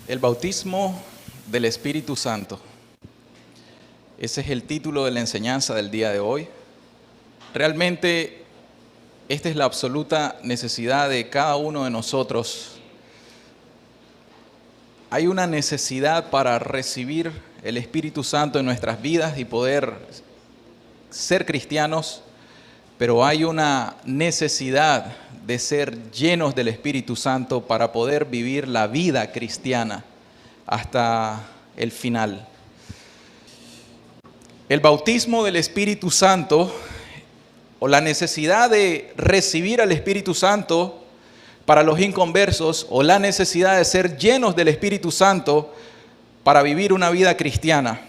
El bautismo del Espíritu Santo. Ese es el título de la enseñanza del día de hoy. Realmente, esta es la absoluta necesidad de cada uno de nosotros. Hay una necesidad para recibir el Espíritu Santo en nuestras vidas y poder ser cristianos, pero hay una necesidad de ser llenos del Espíritu Santo para poder vivir la vida cristiana hasta el final. El bautismo del Espíritu Santo, o la necesidad de recibir al Espíritu Santo para los inconversos, o la necesidad de ser llenos del Espíritu Santo para vivir una vida cristiana.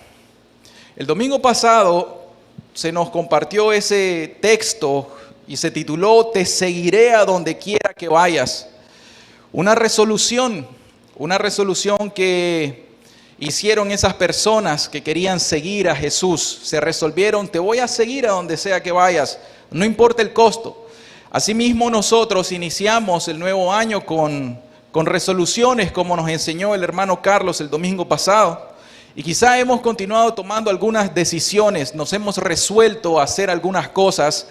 El domingo pasado se nos compartió ese texto y se tituló "Te seguiré a donde quiera que vayas". Una resolución que hicieron esas personas que querían seguir a Jesús. Se resolvieron: te voy a seguir a donde sea que vayas, no importa el costo. Asimismo, nosotros iniciamos el nuevo año con resoluciones, como nos enseñó el hermano Carlos el domingo pasado. Y quizá hemos continuado tomando algunas decisiones, nos hemos resuelto a hacer algunas cosas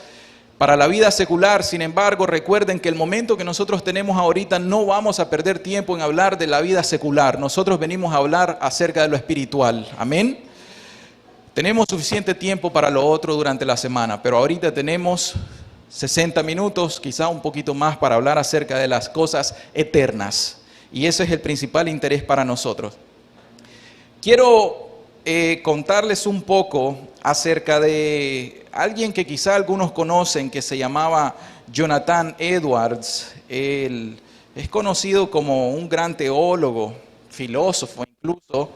para la vida secular. Sin embargo, recuerden que el momento que nosotros tenemos ahorita no vamos a perder tiempo en hablar de la vida secular. Nosotros venimos a hablar acerca de lo espiritual. Amén. Tenemos suficiente tiempo para lo otro durante la semana, pero ahorita tenemos 60 minutos, quizá un poquito más, para hablar acerca de las cosas eternas. Y ese es el principal interés para nosotros. Quiero contarles un poco acerca de alguien que quizá algunos conocen, que se llamaba Jonathan Edwards. Él es conocido como un gran teólogo, filósofo incluso,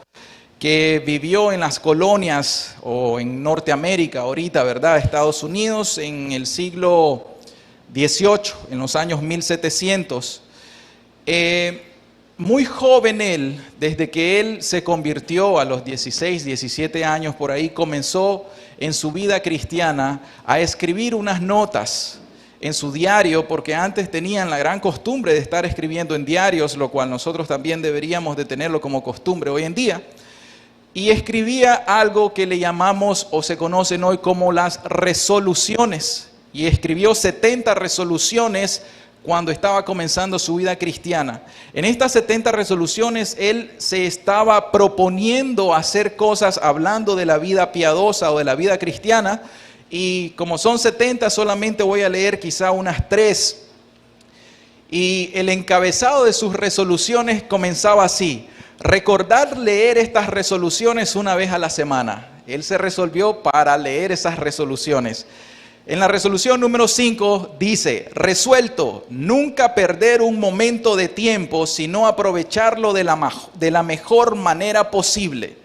que vivió en las colonias o en Norteamérica ahorita, ¿verdad? Estados Unidos, en el siglo XVIII, en los años 1700. Muy joven él, desde que él se convirtió a los 16, 17 años por ahí, comenzó en su vida cristiana a escribir unas notas en su diario, porque antes tenían la gran costumbre de estar escribiendo en diarios, lo cual nosotros también deberíamos de tenerlo como costumbre hoy en día. Y escribía algo que le llamamos o se conocen hoy como las resoluciones. Y escribió 70 resoluciones cuando estaba comenzando su vida cristiana. En estas 70 resoluciones él se estaba proponiendo hacer cosas hablando de la vida piadosa o de la vida cristiana, y como son 70 solamente voy a leer quizá unas 3. Y el encabezado de sus resoluciones comenzaba así: recordar leer estas resoluciones una vez a la semana. Él se resolvió para leer esas resoluciones. En la resolución número 5 dice: resuelto, nunca perder un momento de tiempo, sino aprovecharlo de la mejor manera posible.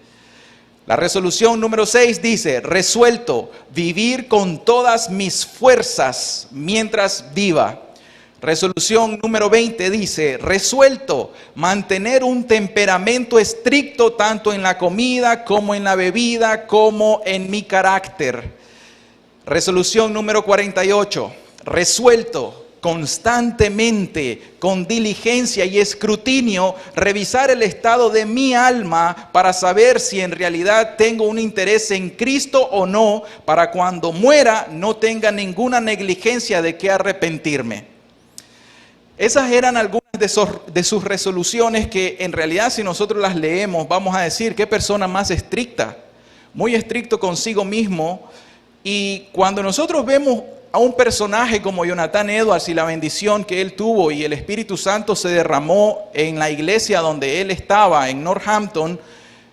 La resolución número 6 dice: resuelto, vivir con todas mis fuerzas mientras viva. Resolución número 20 dice: resuelto, mantener un temperamento estricto tanto en la comida como en la bebida, como en mi carácter. Resolución número 48, resuelto, constantemente, con diligencia y escrutinio, revisar el estado de mi alma para saber si en realidad tengo un interés en Cristo o no, para cuando muera no tenga ninguna negligencia de qué arrepentirme. Esas eran algunas de sus resoluciones que en realidad, si nosotros las leemos, vamos a decir: qué persona más estricta, muy estricto consigo mismo. Y cuando nosotros vemos a un personaje como Jonathan Edwards y la bendición que él tuvo, y el Espíritu Santo se derramó en la iglesia donde él estaba, en Northampton,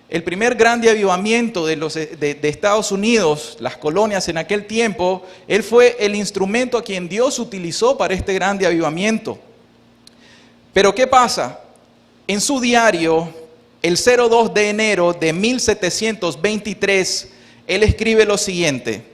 el primer grande avivamiento de Estados Unidos, las colonias en aquel tiempo, él fue el instrumento a quien Dios utilizó para este grande avivamiento. Pero ¿qué pasa? En su diario, el 02 de enero de 1723, él escribe lo siguiente: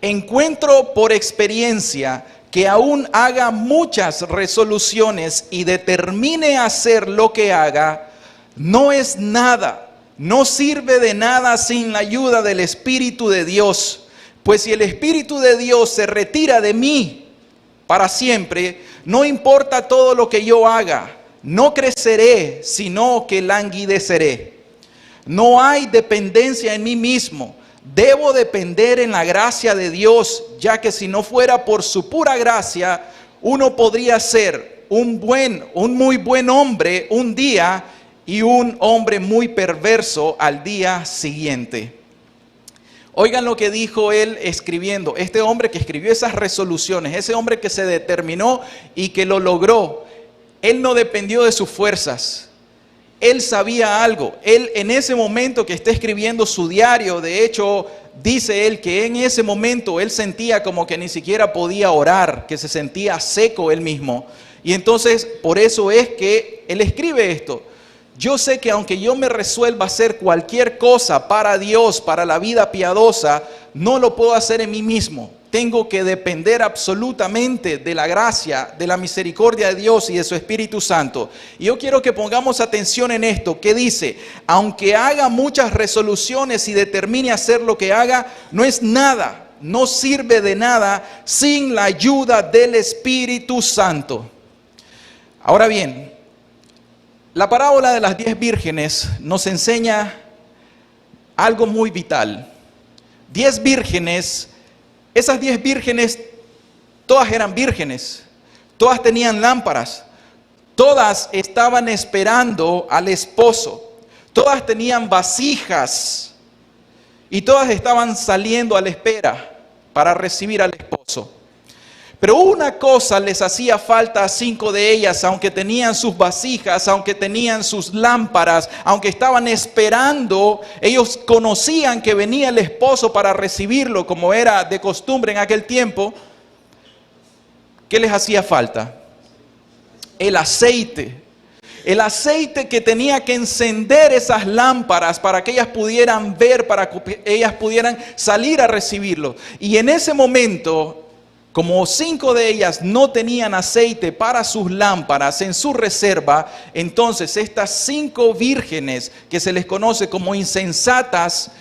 encuentro por experiencia que aún haga muchas resoluciones y determine hacer lo que haga, no es nada, no sirve de nada sin la ayuda del Espíritu de Dios. Pues si el Espíritu de Dios se retira de mí para siempre, no importa todo lo que yo haga, No creceré, sino que languideceré. No hay dependencia en mí mismo. Debo depender en la gracia de Dios, ya que si no fuera por su pura gracia, uno podría ser un muy buen hombre un día y un hombre muy perverso al día siguiente. Oigan lo que dijo él escribiendo, este hombre que escribió esas resoluciones, ese hombre que se determinó y que lo logró. Él no dependió de sus fuerzas. Él sabía algo. Él en ese momento que está escribiendo su diario, de hecho, dice él que en ese momento él sentía como que ni siquiera podía orar, que se sentía seco él mismo. Y entonces, por eso es que él escribe esto. Yo sé que aunque yo me resuelva a hacer cualquier cosa para Dios, para la vida piadosa, no lo puedo hacer en mí mismo. Tengo que depender absolutamente de la gracia, de la misericordia de Dios y de su Espíritu Santo. Y yo quiero que pongamos atención en esto, que dice, aunque haga muchas resoluciones y determine hacer lo que haga, no es nada, no sirve de nada sin la ayuda del Espíritu Santo. Ahora bien, la parábola de las 10 vírgenes nos enseña algo muy vital. 10 vírgenes. Esas 10 vírgenes, todas eran vírgenes, todas tenían lámparas, todas estaban esperando al esposo, todas tenían vasijas y todas estaban saliendo a la espera para recibir al esposo. Pero una cosa les hacía falta a 5 de ellas, aunque tenían sus vasijas, aunque tenían sus lámparas, aunque estaban esperando, ellos conocían que venía el esposo para recibirlo, como era de costumbre en aquel tiempo. ¿Qué les hacía falta? El aceite. El aceite que tenía que encender esas lámparas para que ellas pudieran ver, para que ellas pudieran salir a recibirlo. Y en ese momento, como 5 de ellas no tenían aceite para sus lámparas en su reserva, entonces estas 5 vírgenes que se les conoce como insensatas,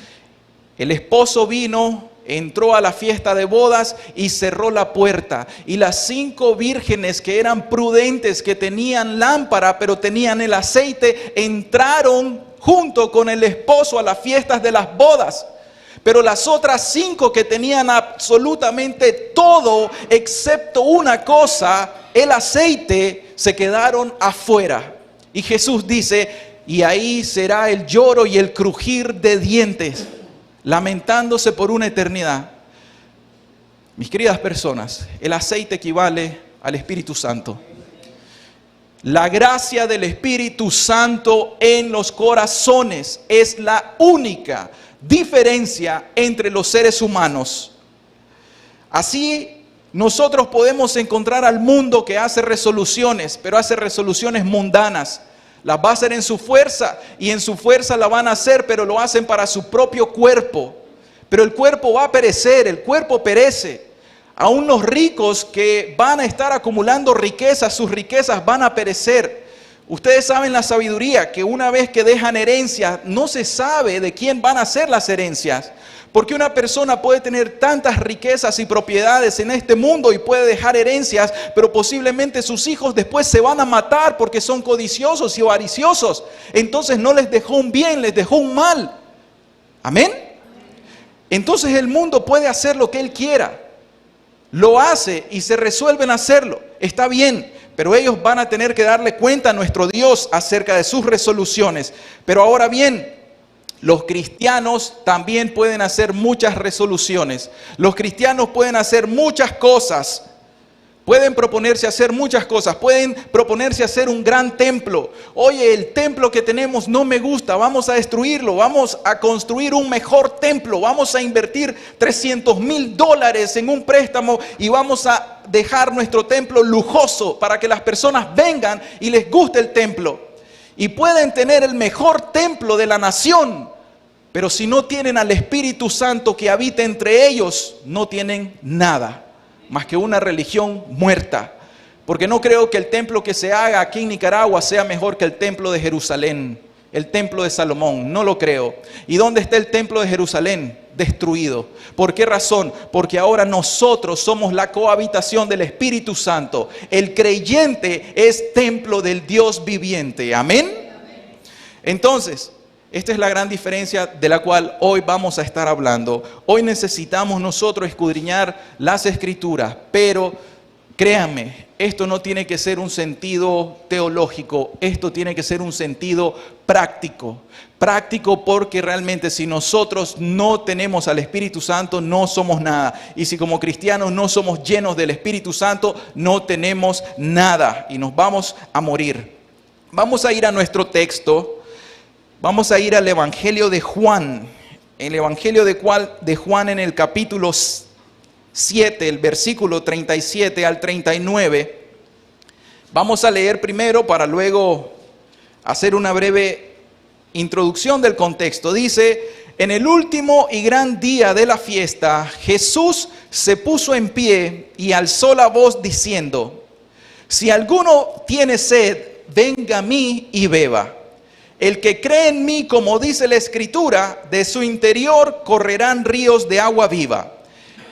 el esposo vino, entró a la fiesta de bodas y cerró la puerta. Y las 5 vírgenes que eran prudentes, que tenían lámpara pero tenían el aceite, entraron junto con el esposo a las fiestas de las bodas. Pero las otras 5 que tenían absolutamente todo, excepto una cosa, el aceite, se quedaron afuera. Y Jesús dice, y ahí será el lloro y el crujir de dientes, lamentándose por una eternidad. Mis queridas personas, el aceite equivale al Espíritu Santo. La gracia del Espíritu Santo en los corazones es la única diferencia entre los seres humanos. Así nosotros podemos encontrar al mundo que hace resoluciones, pero hace resoluciones mundanas. Las va a hacer en su fuerza y en su fuerza la van a hacer, pero lo hacen para su propio cuerpo. Pero el cuerpo va a perecer, el cuerpo perece. Aún los ricos que van a estar acumulando riquezas, sus riquezas van a perecer. Ustedes saben la sabiduría, que una vez que dejan herencias, no se sabe de quién van a ser las herencias. Porque una persona puede tener tantas riquezas y propiedades en este mundo y puede dejar herencias, pero posiblemente sus hijos después se van a matar porque son codiciosos y avariciosos. Entonces no les dejó un bien, les dejó un mal. ¿Amén? Entonces el mundo puede hacer lo que él quiera. Lo hace y se resuelven a hacerlo. Está bien, pero ellos van a tener que darle cuenta a nuestro Dios acerca de sus resoluciones. Pero ahora bien, los cristianos también pueden hacer muchas resoluciones. Los cristianos pueden hacer muchas cosas. Pueden proponerse hacer muchas cosas. Pueden proponerse hacer un gran templo. Oye, el templo que tenemos no me gusta. Vamos a destruirlo. Vamos a construir un mejor templo. Vamos a invertir $300,000 en un préstamo y vamos a dejar nuestro templo lujoso para que las personas vengan y les guste el templo. Y pueden tener el mejor templo de la nación, pero si no tienen al Espíritu Santo que habita entre ellos, no tienen nada más que una religión muerta. Porque no creo que el templo que se haga aquí en Nicaragua sea mejor que el templo de Jerusalén. el templo de Salomón? No lo creo. ¿Y dónde está el templo de Jerusalén? Destruido. ¿Por qué razón? Porque ahora nosotros somos la cohabitación del Espíritu Santo. El creyente es templo del Dios viviente. ¿Amén? Entonces, esta es la gran diferencia de la cual hoy vamos a estar hablando. Hoy necesitamos nosotros escudriñar las Escrituras, pero créanme, esto no tiene que ser un sentido teológico, esto tiene que ser un sentido práctico. Práctico porque realmente si nosotros no tenemos al Espíritu Santo, no somos nada. Y si como cristianos no somos llenos del Espíritu Santo, no tenemos nada y nos vamos a morir. Vamos a ir a nuestro texto. Vamos a ir al Evangelio de Juan. El Evangelio de Juan en el capítulo 7, el versículo 37 al 39. Vamos a leer primero para luego hacer una breve introducción del contexto. Dice: en el último y gran día de la fiesta, Jesús se puso en pie y alzó la voz diciendo: si alguno tiene sed, venga a mí y beba. El que cree en mí, como dice la Escritura, de su interior correrán ríos de agua viva.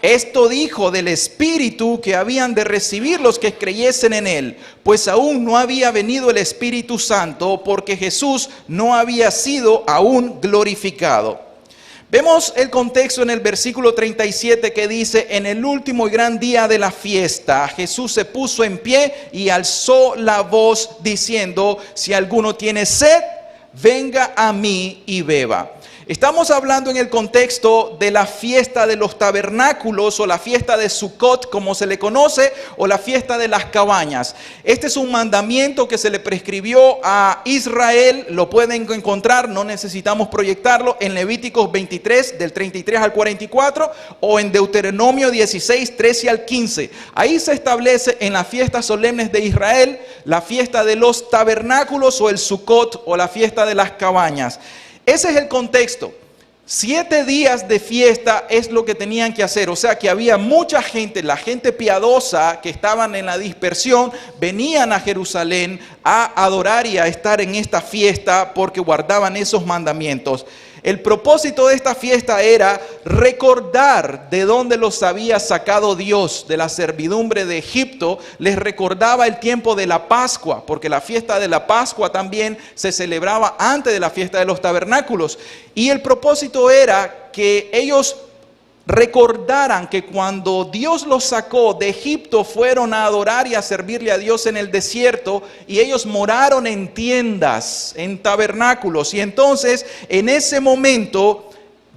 Esto dijo del Espíritu que habían de recibir los que creyesen en él, pues aún no había venido el Espíritu Santo, porque Jesús no había sido aún glorificado. Vemos el contexto en el versículo 37 que dice: en el último y gran día de la fiesta, Jesús se puso en pie y alzó la voz diciendo: si alguno tiene sed, venga a mí y beba. Estamos hablando en el contexto de la fiesta de los tabernáculos o la fiesta de Sukkot, como se le conoce, o la fiesta de las cabañas. Este es un mandamiento que se le prescribió a Israel, lo pueden encontrar, no necesitamos proyectarlo, en Levíticos 23, del 33 al 44, o en Deuteronomio 16, 13 al 15. Ahí se establece en las fiestas solemnes de Israel la fiesta de los tabernáculos o el Sukkot o la fiesta de las cabañas. Ese es el contexto. 7 días de fiesta es lo que tenían que hacer. O sea que había mucha gente, la gente piadosa que estaban en la dispersión, venían a Jerusalén a adorar y a estar en esta fiesta porque guardaban esos mandamientos. El propósito de esta fiesta era recordar de dónde los había sacado Dios, de la servidumbre de Egipto. Les recordaba el tiempo de la Pascua, porque la fiesta de la Pascua también se celebraba antes de la fiesta de los tabernáculos. Y el propósito era que ellos recordaran que cuando Dios los sacó de Egipto fueron a adorar y a servirle a Dios en el desierto, y ellos moraron en tiendas, en tabernáculos, y entonces en ese momento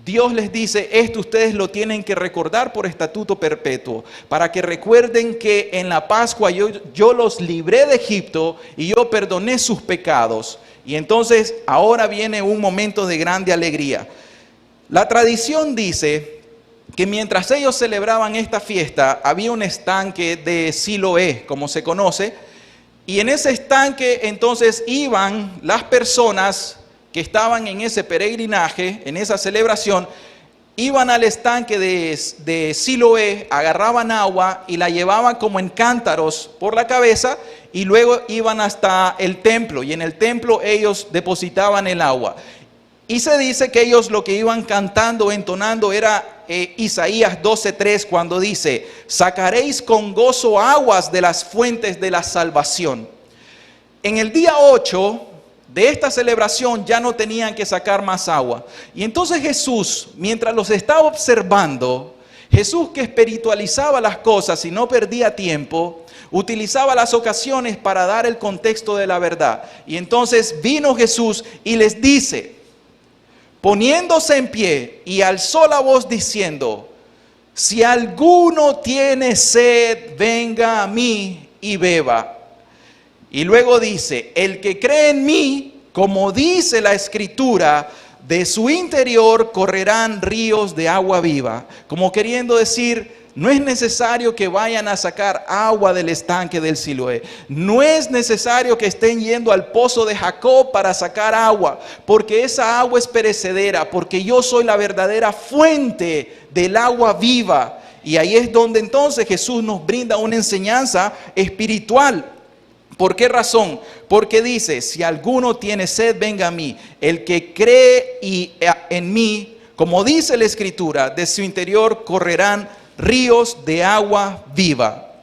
Dios les dice: esto ustedes lo tienen que recordar por estatuto perpetuo, para que recuerden que en la Pascua yo los libré de Egipto y yo perdoné sus pecados. Y entonces ahora viene un momento de grande alegría. La tradición dice que mientras ellos celebraban esta fiesta, había un estanque de Siloé, como se conoce, y en ese estanque entonces iban las personas que estaban en ese peregrinaje, en esa celebración, iban al estanque de Siloé, agarraban agua y la llevaban como en cántaros por la cabeza, y luego iban hasta el templo, y en el templo ellos depositaban el agua. Y se dice que ellos lo que iban cantando, entonando, era Isaías 12:3, cuando dice: sacaréis con gozo aguas de las fuentes de la salvación. En el día 8 de esta celebración ya no tenían que sacar más agua. Y entonces Jesús, mientras los estaba observando, Jesús, que espiritualizaba las cosas y no perdía tiempo, utilizaba las ocasiones para dar el contexto de la verdad. Y entonces vino Jesús y les dice, poniéndose en pie, y alzó la voz diciendo: si alguno tiene sed, venga a mí y beba. Y luego dice: el que cree en mí, como dice la Escritura, de su interior correrán ríos de agua viva. Como queriendo decir, no es necesario que vayan a sacar agua del estanque del Siloé. No es necesario que estén yendo al pozo de Jacob para sacar agua, porque esa agua es perecedera, porque yo soy la verdadera fuente del agua viva. Y ahí es donde entonces Jesús nos brinda una enseñanza espiritual. ¿Por qué razón? Porque dice, si alguno tiene sed, venga a mí. El que cree en mí, como dice la Escritura, de su interior correrán ríos de agua viva.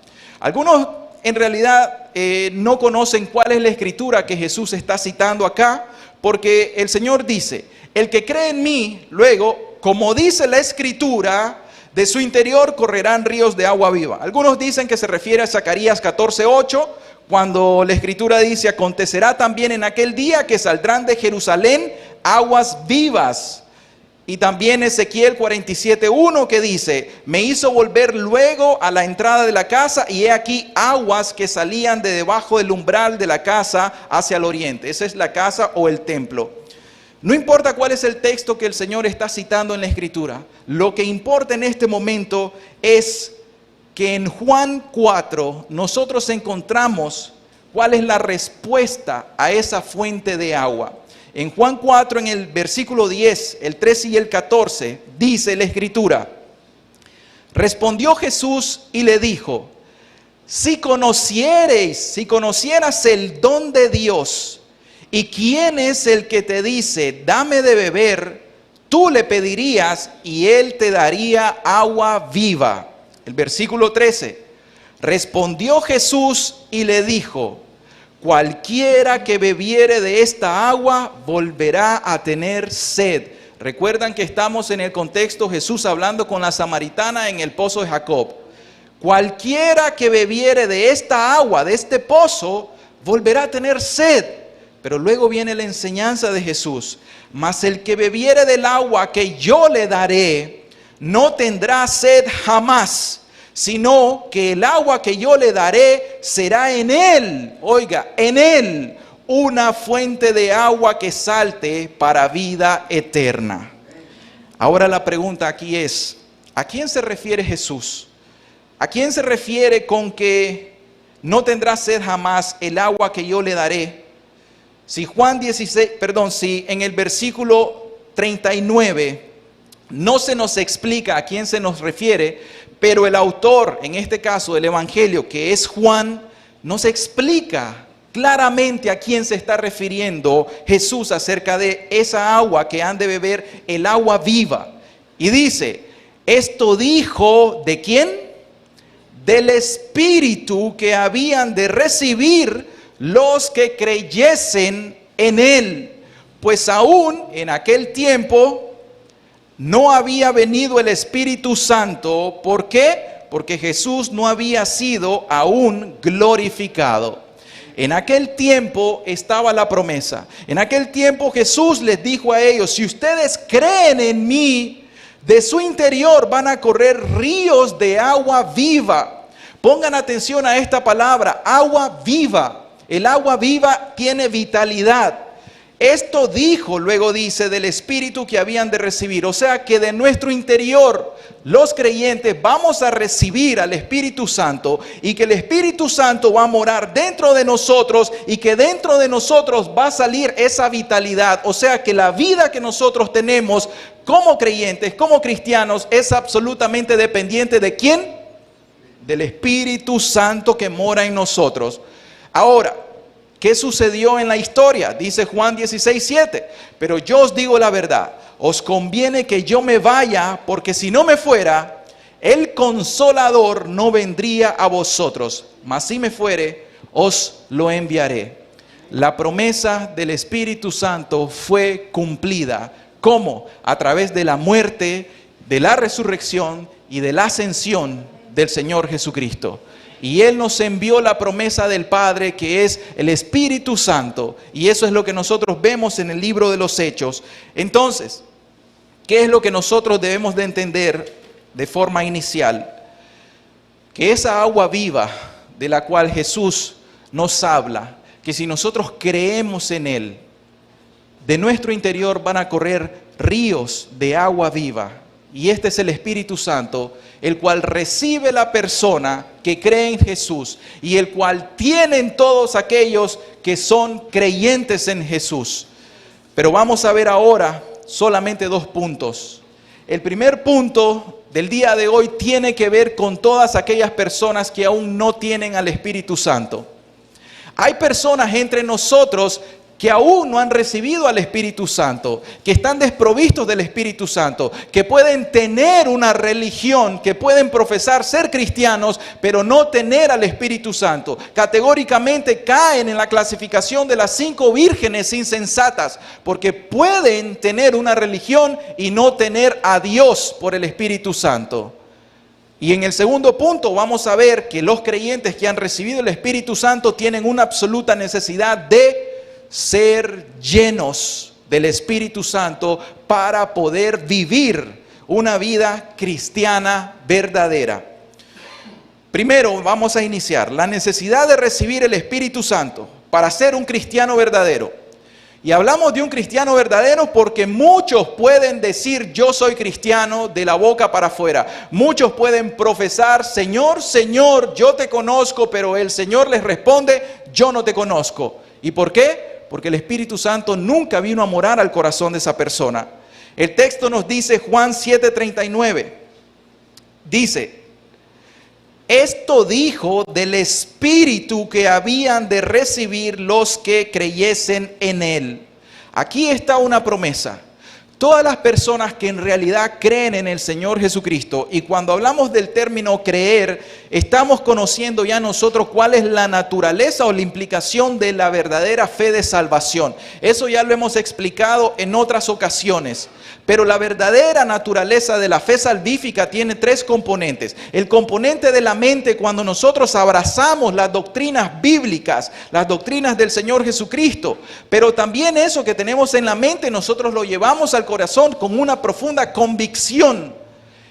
Algunos en realidad no conocen cuál es la Escritura que Jesús está citando acá, porque el Señor dice, el que cree en mí, luego, como dice la Escritura, de su interior correrán ríos de agua viva. Algunos dicen que se refiere a Zacarías 14:8, cuando la Escritura dice, acontecerá también en aquel día que saldrán de Jerusalén aguas vivas. Y también Ezequiel 47:1 que dice, me hizo volver luego a la entrada de la casa y he aquí aguas que salían de debajo del umbral de la casa hacia el oriente. Esa es la casa o el templo. No importa cuál es el texto que el Señor está citando en la Escritura, lo que importa en este momento es que en Juan 4 nosotros encontramos cuál es la respuesta a esa fuente de agua. En Juan 4, en el versículo 10, el 13 y el 14, dice la Escritura, respondió Jesús y le dijo, si conocieras el don de Dios, y quién es el que te dice, dame de beber, tú le pedirías y él te daría agua viva. El versículo 13, respondió Jesús y le dijo, cualquiera que bebiere de esta agua volverá a tener sed. Recuerdan que estamos en el contexto Jesús hablando con la samaritana en el pozo de Jacob. Cualquiera que bebiere de esta agua, de este pozo, volverá a tener sed. Pero luego viene la enseñanza de Jesús. Mas el que bebiere del agua que yo le daré, no tendrá sed jamás, sino que el agua que yo le daré será en él, oiga, en él, una fuente de agua que salte para vida eterna. Ahora la pregunta aquí es, ¿a quién se refiere Jesús? ¿A quién se refiere con que no tendrá sed jamás el agua que yo le daré? Si en el versículo 39 no se nos explica a quién se nos refiere, pero el autor, en este caso del Evangelio, que es Juan, nos explica claramente a quién se está refiriendo Jesús acerca de esa agua que han de beber, el agua viva. Y dice, esto dijo, ¿de quién? Del Espíritu que habían de recibir los que creyesen en él, pues aún en aquel tiempo no había venido el Espíritu Santo. ¿Por qué? Porque Jesús no había sido aún glorificado. En aquel tiempo estaba la promesa. En aquel tiempo Jesús les dijo a ellos, si ustedes creen en mí, de su interior van a correr ríos de agua viva. Pongan atención a esta palabra, agua viva. El agua viva tiene vitalidad. Esto dijo, luego dice, del Espíritu que habían de recibir. O sea que de nuestro interior, los creyentes vamos a recibir al Espíritu Santo y que el Espíritu Santo va a morar dentro de nosotros y que dentro de nosotros va a salir esa vitalidad. O sea que la vida que nosotros tenemos como creyentes, como cristianos, es absolutamente dependiente ¿de quién? Del Espíritu Santo que mora en nosotros. Ahora, ¿qué sucedió en la historia? Dice Juan 16:7. Pero yo os digo la verdad, os conviene que yo me vaya, porque si no me fuera, el Consolador no vendría a vosotros. Mas si me fuere, os lo enviaré. La promesa del Espíritu Santo fue cumplida. ¿Cómo? A través de la muerte, de la resurrección y de la ascensión del Señor Jesucristo. Y Él nos envió la promesa del Padre, que es el Espíritu Santo. Y eso es lo que nosotros vemos en el libro de los Hechos. Entonces, ¿qué es lo que nosotros debemos de entender de forma inicial? Que esa agua viva de la cual Jesús nos habla, que si nosotros creemos en Él, de nuestro interior van a correr ríos de agua viva. Y este es el Espíritu Santo, el cual recibe la persona que cree en Jesús y el cual tienen todos aquellos que son creyentes en Jesús. Pero vamos a ver ahora solamente 2 puntos. El primer punto del día de hoy tiene que ver con todas aquellas personas que aún no tienen al Espíritu Santo. Hay personas entre nosotros que aún no han recibido al Espíritu Santo, que están desprovistos del Espíritu Santo, que pueden tener una religión, que pueden profesar ser cristianos, pero no tener al Espíritu Santo. Categóricamente caen en la clasificación de las 5 vírgenes insensatas, porque pueden tener una religión y no tener a Dios por el Espíritu Santo. Y en el segundo punto vamos a ver que los creyentes que han recibido el Espíritu Santo tienen una absoluta necesidad de ser llenos del Espíritu Santo para poder vivir una vida cristiana verdadera. Primero vamos a iniciar la necesidad de recibir el Espíritu Santo para ser un cristiano verdadero. Y hablamos de un cristiano verdadero porque muchos pueden decir yo soy cristiano de la boca para afuera. Muchos pueden profesar Señor, Señor, yo te conozco, pero el Señor les responde yo no te conozco. ¿Y por qué? Porque el Espíritu Santo nunca vino a morar al corazón de esa persona. El texto nos dice, Juan 7:39, dice, esto dijo del Espíritu que habían de recibir los que creyesen en Él. Aquí está una promesa. Todas las personas que en realidad creen en el Señor Jesucristo, y cuando hablamos del término creer, estamos conociendo ya nosotros cuál es la naturaleza o la implicación de la verdadera fe de salvación. Eso ya lo hemos explicado en otras ocasiones. Pero la verdadera naturaleza de la fe salvífica tiene 3 componentes. El componente de la mente, cuando nosotros abrazamos las doctrinas bíblicas, las doctrinas del Señor Jesucristo. Pero también eso que tenemos en la mente, nosotros lo llevamos al corazón con una profunda convicción.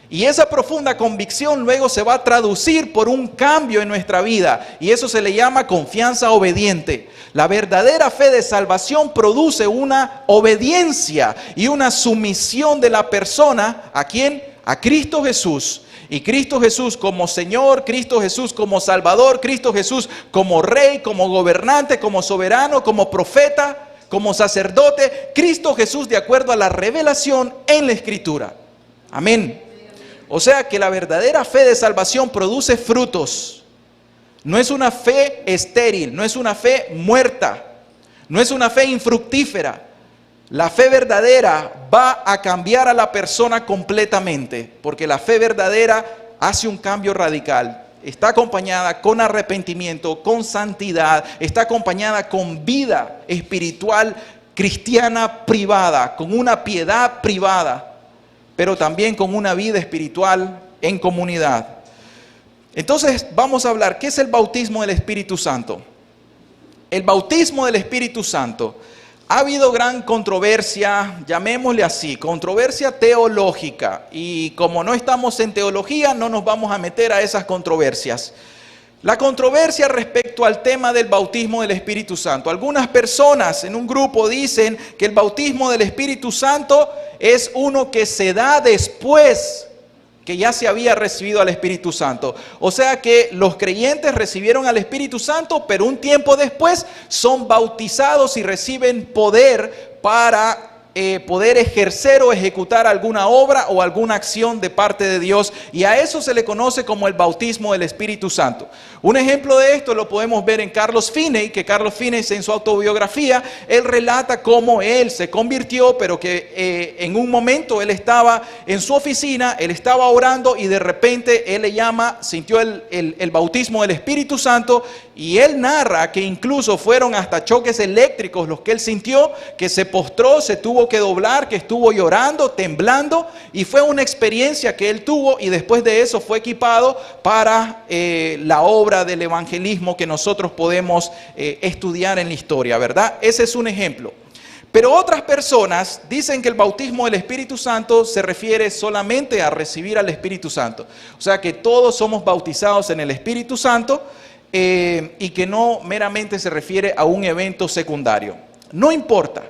Y esa profunda convicción luego se va a traducir por un cambio en nuestra vida. Y eso se le llama confianza obediente. La verdadera fe de salvación produce una obediencia y una sumisión de la persona. ¿A quién? A Cristo Jesús. Y Cristo Jesús como Señor, Cristo Jesús como Salvador, Cristo Jesús como Rey, como gobernante, como soberano, como profeta, como sacerdote. Cristo Jesús de acuerdo a la revelación en la Escritura. Amén. O sea que la verdadera fe de salvación produce frutos. No es una fe estéril, no es una fe muerta, no es una fe infructífera. La fe verdadera va a cambiar a la persona completamente, porque la fe verdadera hace un cambio radical. Está acompañada con arrepentimiento, con santidad, está acompañada con vida espiritual cristiana privada, con una piedad privada, pero también con una vida espiritual en comunidad. Entonces vamos a hablar, ¿qué es el bautismo del Espíritu Santo? El bautismo del Espíritu Santo. Ha habido gran controversia, llamémosle así, controversia teológica. Y como no estamos en teología, no nos vamos a meter a esas controversias. La controversia respecto al tema del bautismo del Espíritu Santo. Algunas personas en un grupo dicen que el bautismo del Espíritu Santo es uno que se da después que ya se había recibido al Espíritu Santo. O sea que los creyentes recibieron al Espíritu Santo, pero un tiempo después son bautizados y reciben poder para poder ejercer o ejecutar alguna obra o alguna acción de parte de Dios, y a eso se le conoce como el bautismo del Espíritu Santo. Un ejemplo de esto lo podemos ver en Carlos Finney, que Carlos Finney en su autobiografía, él relata cómo él se convirtió, pero que en un momento él estaba en su oficina, él estaba orando y de repente él le llama, sintió el bautismo del Espíritu Santo, y él narra que incluso fueron hasta choques eléctricos los que él sintió, que se postró, se tuvo que doblar, que estuvo llorando, temblando, y fue una experiencia que él tuvo, y después de eso fue equipado para la obra del evangelismo que nosotros podemos estudiar en la historia, ¿verdad? Ese es un ejemplo. Pero otras personas dicen que el bautismo del Espíritu Santo se refiere solamente a recibir al Espíritu Santo. O sea que todos somos bautizados en el Espíritu Santo, y que no meramente se refiere a un evento secundario. No importa.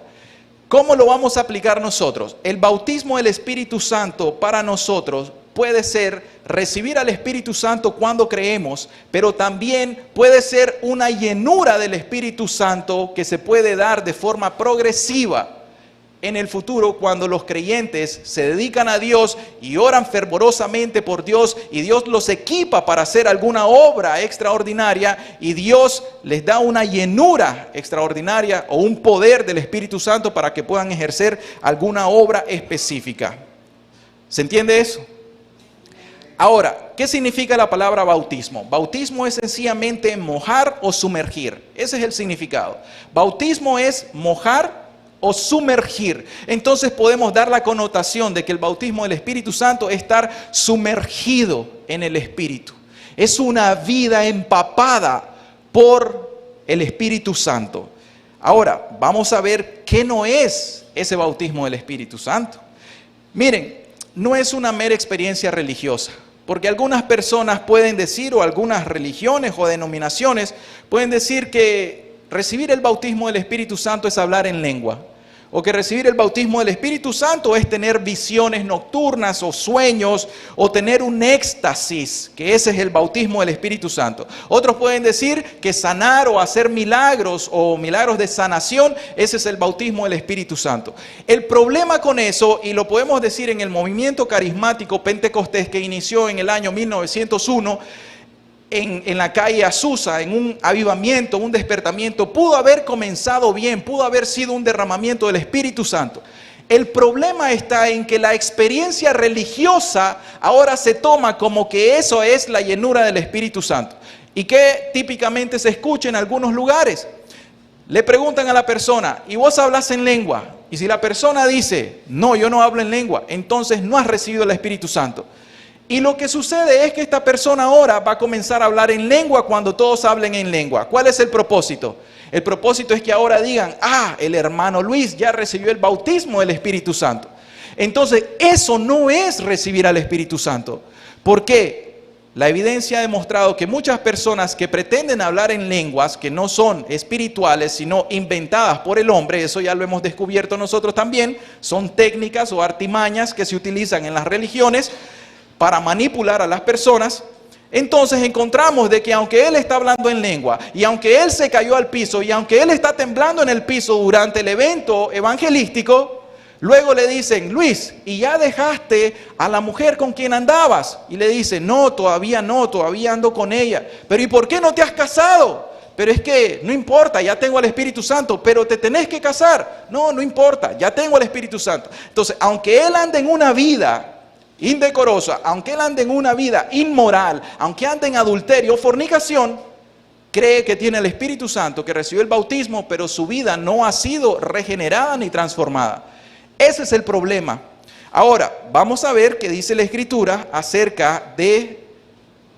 ¿Cómo lo vamos a aplicar nosotros? El bautismo del Espíritu Santo para nosotros puede ser recibir al Espíritu Santo cuando creemos, pero también puede ser una llenura del Espíritu Santo que se puede dar de forma progresiva en el futuro cuando los creyentes se dedican a Dios y oran fervorosamente por Dios y Dios los equipa para hacer alguna obra extraordinaria y Dios les da una llenura extraordinaria o un poder del Espíritu Santo para que puedan ejercer alguna obra específica. ¿Se entiende eso? Ahora, ¿qué significa la palabra bautismo? Bautismo es sencillamente mojar o sumergir. Ese es el significado. Bautismo es mojar o sumergir. Entonces podemos dar la connotación de que el bautismo del Espíritu Santo es estar sumergido en el Espíritu. Es una vida empapada por el Espíritu Santo. Ahora, vamos a ver qué no es ese bautismo del Espíritu Santo. Miren, no es una mera experiencia religiosa. Porque algunas personas pueden decir, o algunas religiones o denominaciones pueden decir que recibir el bautismo del Espíritu Santo es hablar en lengua. O que recibir el bautismo del Espíritu Santo es tener visiones nocturnas o sueños o tener un éxtasis, que ese es el bautismo del Espíritu Santo. Otros pueden decir que sanar o hacer milagros o milagros de sanación, ese es el bautismo del Espíritu Santo. El problema con eso, y lo podemos decir en el movimiento carismático pentecostés que inició en el año 1901, en la calle Azusa, en un avivamiento, un despertamiento, pudo haber comenzado bien, pudo haber sido un derramamiento del Espíritu Santo. El problema está en que la experiencia religiosa ahora se toma como que eso es la llenura del Espíritu Santo. Y que típicamente se escucha en algunos lugares. Le preguntan a la persona, ¿y vos hablas en lengua? Y si la persona dice, no, yo no hablo en lengua, entonces no has recibido el Espíritu Santo. Y lo que sucede es que esta persona ahora va a comenzar a hablar en lengua cuando todos hablen en lengua. ¿Cuál es el propósito? El propósito es que ahora digan, el hermano Luis ya recibió el bautismo del Espíritu Santo. Entonces, eso no es recibir al Espíritu Santo. ¿Por qué? La evidencia ha demostrado que muchas personas que pretenden hablar en lenguas que no son espirituales, sino inventadas por el hombre, eso ya lo hemos descubierto nosotros también, son técnicas o artimañas que se utilizan en las religiones para manipular a las personas. Entonces encontramos de que aunque él está hablando en lengua y aunque él se cayó al piso y aunque él está temblando en el piso durante el evento evangelístico, luego le dicen, Luis, ¿y ya dejaste a la mujer con quien andabas? Y le dice, no, todavía ando con ella. Pero ¿y por qué no te has casado? Pero es que no importa, ya tengo al Espíritu Santo, pero te tenés que casar. No, no importa, ya tengo al Espíritu Santo. Entonces, aunque él ande en una vida indecorosa, aunque él ande en una vida inmoral, aunque ande en adulterio o fornicación, cree que tiene el Espíritu Santo, que recibió el bautismo, pero su vida no ha sido regenerada ni transformada. Ese es el problema. Ahora, vamos a ver qué dice la Escritura acerca de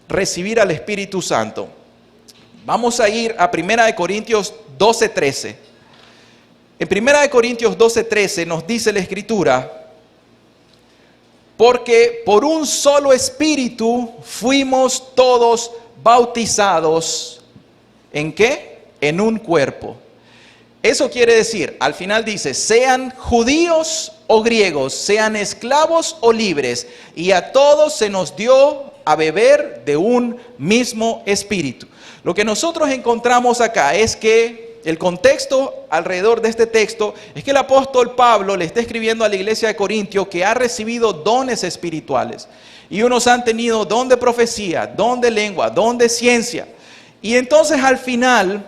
recibir al Espíritu Santo. Vamos a ir a 1 Corintios 12:13. En 1 Corintios 12:13 nos dice la Escritura, porque por un solo espíritu fuimos todos bautizados. ¿En qué? En un cuerpo. Eso quiere decir, al final dice, sean judíos o griegos, sean esclavos o libres, y a todos se nos dio a beber de un mismo espíritu. Lo que nosotros encontramos acá es que el contexto alrededor de este texto es que el apóstol Pablo le está escribiendo a la iglesia de Corintio que ha recibido dones espirituales. Y unos han tenido don de profecía, don de lengua, don de ciencia. Y entonces al final,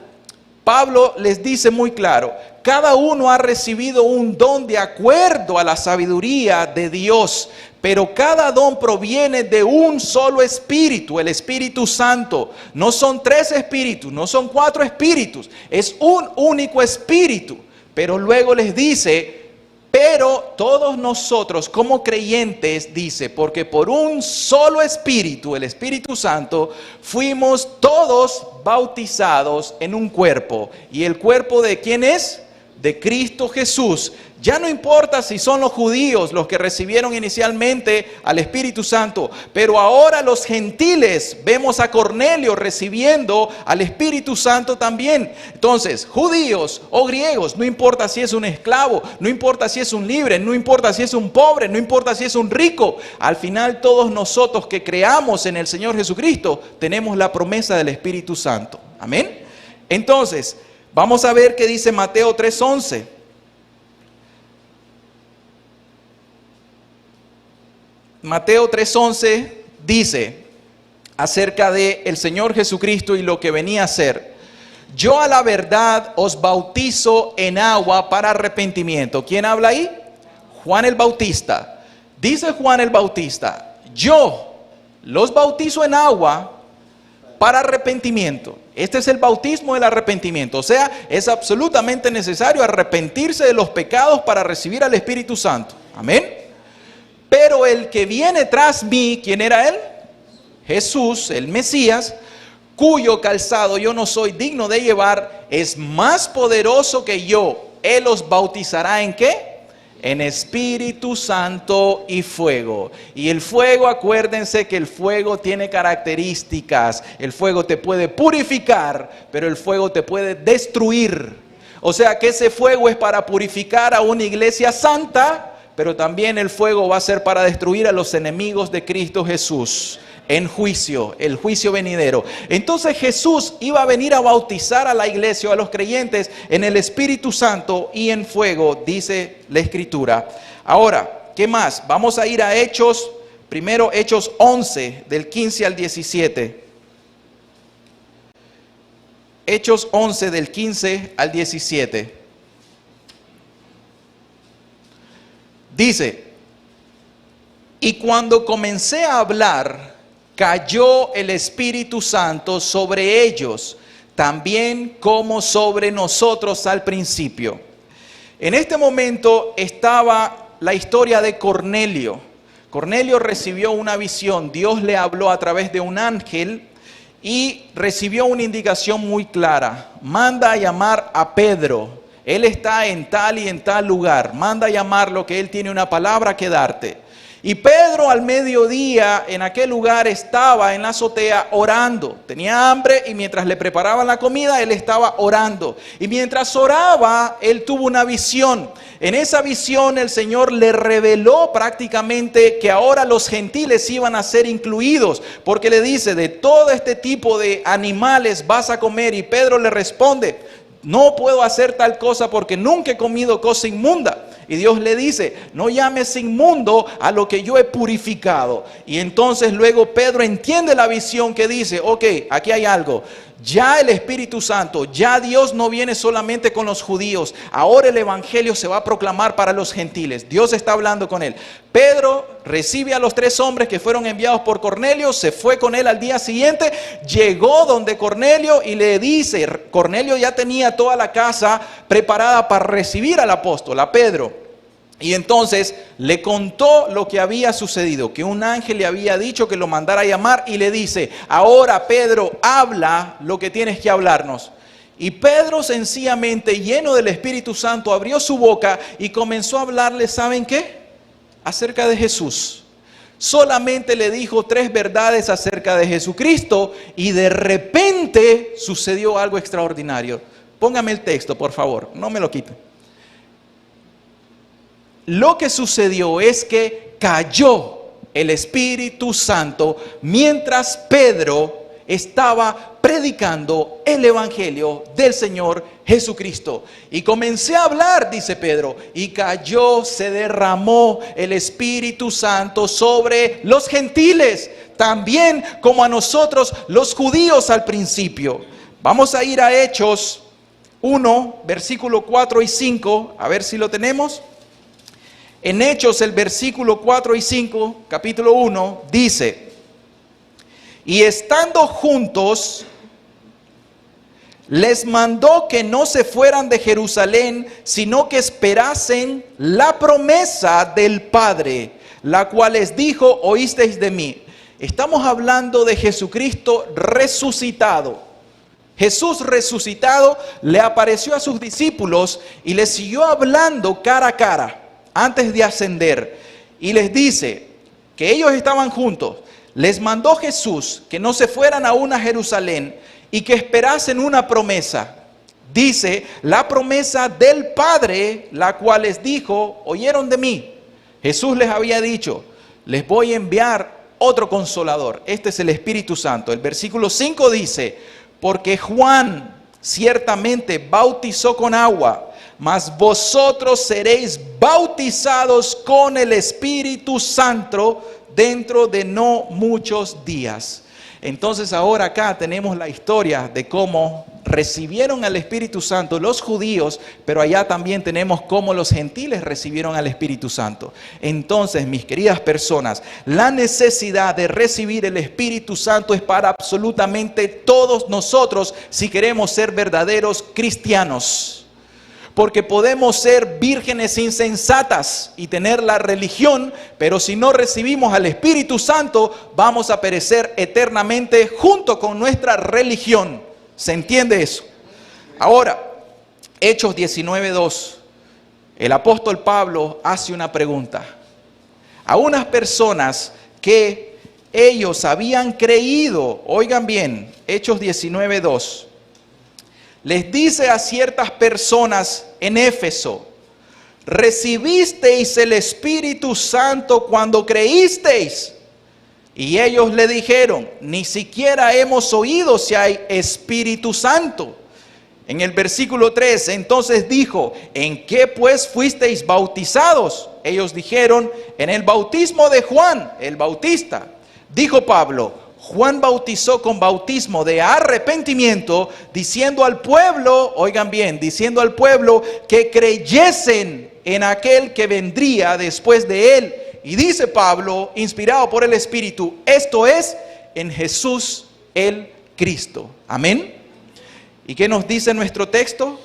Pablo les dice muy claro, cada uno ha recibido un don de acuerdo a la sabiduría de Dios, pero cada don proviene de un solo espíritu, el Espíritu Santo. No son 3 espíritus, no son 4 espíritus, es un único espíritu. Pero luego les dice, pero todos nosotros como creyentes, dice, porque por un solo espíritu, el Espíritu Santo, fuimos todos bautizados en un cuerpo. ¿Y el cuerpo de quién es? De Cristo Jesús. Ya no importa si son los judíos los que recibieron inicialmente al Espíritu Santo, pero ahora los gentiles, vemos a Cornelio recibiendo al Espíritu Santo también. Entonces, judíos o griegos, no importa si es un esclavo, no importa si es un libre, no importa si es un pobre, no importa si es un rico, al final todos nosotros que creamos en el Señor Jesucristo, tenemos la promesa del Espíritu Santo. Amén. Entonces, vamos a ver qué dice Mateo 3:11. Mateo 3:11 dice acerca de el Señor Jesucristo y lo que venía a hacer: yo a la verdad os bautizo en agua para arrepentimiento. ¿Quién habla ahí? Juan el Bautista. Dice Juan el Bautista: yo los bautizo en agua para arrepentimiento. Este es el bautismo del arrepentimiento. O sea, es absolutamente necesario arrepentirse de los pecados para recibir al Espíritu Santo. Amén. Pero el que viene tras mí, ¿quién era él? Jesús, el Mesías, cuyo calzado yo no soy digno de llevar, es más poderoso que yo. Él os bautizará ¿en qué? En Espíritu Santo y fuego. Y el fuego, acuérdense que el fuego tiene características. El fuego te puede purificar, pero el fuego te puede destruir. O sea que ese fuego es para purificar a una iglesia santa, pero también el fuego va a ser para destruir a los enemigos de Cristo Jesús en juicio, el juicio venidero. Entonces Jesús iba a venir a bautizar a la iglesia, a los creyentes, en el Espíritu Santo y en fuego, dice la Escritura. Ahora, ¿qué más? Vamos a ir a Hechos, primero Hechos 11, del 15 al 17. Hechos 11, del 15 al 17. Dice: y cuando comencé a hablar, cayó el Espíritu Santo sobre ellos, también como sobre nosotros al principio. En este momento estaba la historia de Cornelio. Cornelio recibió una visión. Dios le habló a través de un ángel y recibió una indicación muy clara: manda a llamar a Pedro. Él está en tal y en tal lugar. Manda a llamarlo, que él tiene una palabra que darte. Y Pedro al mediodía en aquel lugar estaba en la azotea orando. Tenía hambre y mientras le preparaban la comida él estaba orando. Y mientras oraba él tuvo una visión. En esa visión el Señor le reveló prácticamente que ahora los gentiles iban a ser incluidos. Porque le dice: de todo este tipo de animales vas a comer. Y Pedro le responde: no puedo hacer tal cosa porque nunca he comido cosa inmunda. Y Dios le dice: no llames inmundo a lo que yo he purificado. Y entonces luego Pedro entiende la visión que dice: ok, aquí hay algo. Ya el Espíritu Santo, ya Dios no viene solamente con los judíos. Ahora el Evangelio se va a proclamar para los gentiles. Dios está hablando con él. Pedro recibe a los 3 hombres que fueron enviados por Cornelio. Se fue con él al día siguiente. Llegó donde Cornelio y le dice: Cornelio ya tenía toda la casa preparada para recibir al apóstol, a Pedro. Y entonces le contó lo que había sucedido, que un ángel le había dicho que lo mandara a llamar, y le dice: ahora Pedro, habla lo que tienes que hablarnos. Y Pedro, sencillamente lleno del Espíritu Santo, abrió su boca y comenzó a hablarle, ¿saben qué? Acerca de Jesús. Solamente le dijo 3 verdades acerca de Jesucristo y de repente sucedió algo extraordinario. Póngame el texto, por favor, no me lo quiten. Lo que sucedió es que cayó el Espíritu Santo mientras Pedro estaba predicando el Evangelio del Señor Jesucristo. Y comencé a hablar, dice Pedro, y cayó, se derramó el Espíritu Santo sobre los gentiles, también como a nosotros los judíos al principio. Vamos a ir a Hechos 1, versículo 4 y 5, a ver si lo tenemos. En Hechos, el versículo 4 y 5, capítulo 1, dice: y estando juntos, les mandó que no se fueran de Jerusalén, sino que esperasen la promesa del Padre, la cual les dijo: oísteis de mí. Estamos hablando de Jesucristo resucitado. Jesús resucitado le apareció a sus discípulos y les siguió hablando cara a cara antes de ascender, y les dice que ellos estaban juntos. Les mandó Jesús que no se fueran aún a Jerusalén y que esperasen una promesa. Dice: la promesa del Padre, la cual les dijo: oyeron de mí. Jesús les había dicho: les voy a enviar otro consolador. Este es el Espíritu Santo. El versículo 5 dice: porque Juan ciertamente bautizó con agua, mas vosotros seréis bautizados con el Espíritu Santo dentro de no muchos días. Entonces ahora acá tenemos la historia de cómo recibieron al Espíritu Santo los judíos, pero allá también tenemos cómo los gentiles recibieron al Espíritu Santo. Entonces, mis queridas personas, la necesidad de recibir el Espíritu Santo es para absolutamente todos nosotros si queremos ser verdaderos cristianos. Porque podemos ser vírgenes insensatas y tener la religión, pero si no recibimos al Espíritu Santo, vamos a perecer eternamente junto con nuestra religión. ¿Se entiende eso? Ahora, Hechos 19:2, el apóstol Pablo hace una pregunta a unas personas que ellos habían creído. Oigan bien, Hechos 19:2. Les dice a ciertas personas en Éfeso: ¿recibisteis el Espíritu Santo cuando creísteis? Y ellos le dijeron: ni siquiera hemos oído si hay Espíritu Santo. En el versículo 3, entonces dijo: ¿en qué pues fuisteis bautizados? Ellos dijeron: en el bautismo de Juan el Bautista. Dijo Pablo: Juan bautizó con bautismo de arrepentimiento, diciendo al pueblo, oigan bien, diciendo al pueblo que creyesen en aquel que vendría después de él. Y dice Pablo, inspirado por el Espíritu, esto es, en Jesús el Cristo. Amén. ¿Y qué nos dice nuestro texto?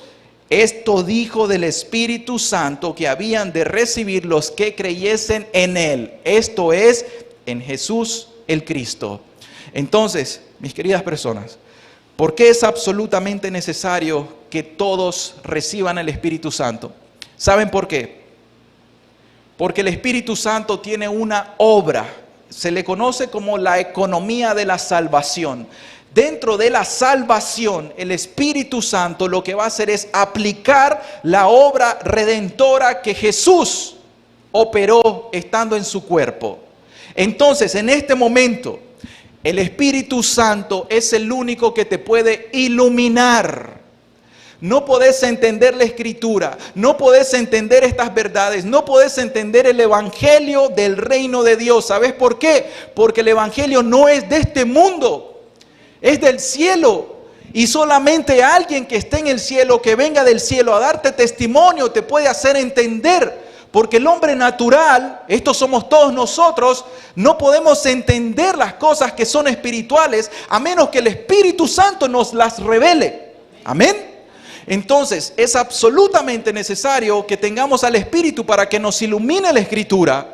Esto dijo del Espíritu Santo que habían de recibir los que creyesen en él. Esto es, en Jesús el Cristo. Entonces, mis queridas personas, ¿por qué es absolutamente necesario que todos reciban el Espíritu Santo? ¿Saben por qué? Porque el Espíritu Santo tiene una obra, se le conoce como la economía de la salvación. Dentro de la salvación, el Espíritu Santo lo que va a hacer es aplicar la obra redentora que Jesús operó estando en su cuerpo. Entonces, en este momento, el Espíritu Santo es el único que te puede iluminar. No podés entender la Escritura, no podés entender estas verdades, no podés entender el Evangelio del reino de Dios. ¿Sabes por qué? Porque el Evangelio no es de este mundo, es del cielo. Y solamente alguien que esté en el cielo, que venga del cielo a darte testimonio, te puede hacer entender. Porque el hombre natural, estos somos todos nosotros, no podemos entender las cosas que son espirituales a menos que el Espíritu Santo nos las revele. Amén. Entonces es absolutamente necesario que tengamos al Espíritu para que nos ilumine la Escritura.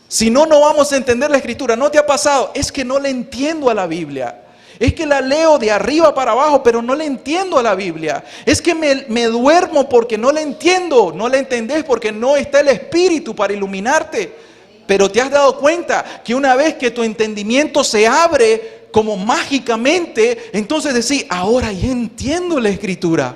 Si no, no vamos a entender la Escritura. ¿No te ha pasado? Es que no le entiendo a la Biblia. Es que la leo de arriba para abajo, pero no le entiendo a la Biblia. Es que me duermo porque no le entiendo. No le entendés porque no está el Espíritu para iluminarte. Pero te has dado cuenta que una vez que tu entendimiento se abre como mágicamente, entonces decís: ahora ya entiendo la Escritura.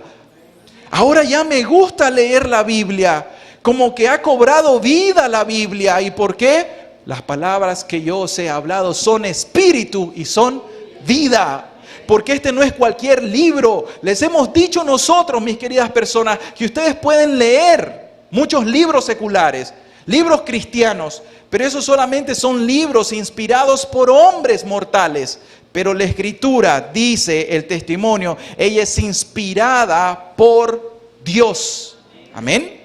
Ahora ya me gusta leer la Biblia. Como que ha cobrado vida la Biblia. ¿Y por qué? Las palabras que yo os he hablado son espíritu y son vida. Porque este no es cualquier libro. Les hemos dicho nosotros, mis queridas personas, que ustedes pueden leer muchos libros seculares, libros cristianos, pero esos solamente son libros inspirados por hombres mortales. Pero la Escritura, dice el testimonio, ella es inspirada por Dios. Amén.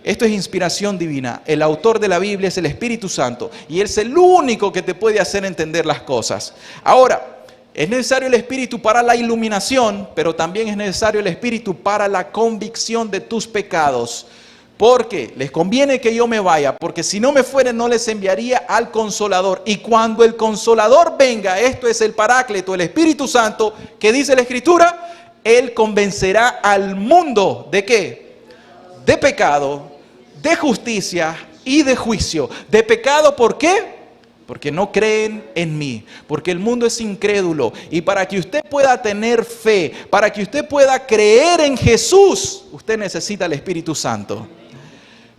Esto es inspiración divina. El autor de la Biblia es el Espíritu Santo y Él es el único que te puede hacer entender las cosas. Ahora, es necesario el Espíritu para la iluminación, pero también es necesario el Espíritu para la convicción de tus pecados. Porque les conviene que yo me vaya, porque si no me fuere no les enviaría al Consolador. Y cuando el Consolador venga, esto es el Paráclito, el Espíritu Santo, que dice la Escritura, Él convencerá al mundo ¿de qué? De pecado, de justicia y de juicio. De pecado, ¿por qué? Porque no creen en mí, porque el mundo es incrédulo. Y para que usted pueda tener fe, para que usted pueda creer en Jesús, usted necesita el Espíritu Santo.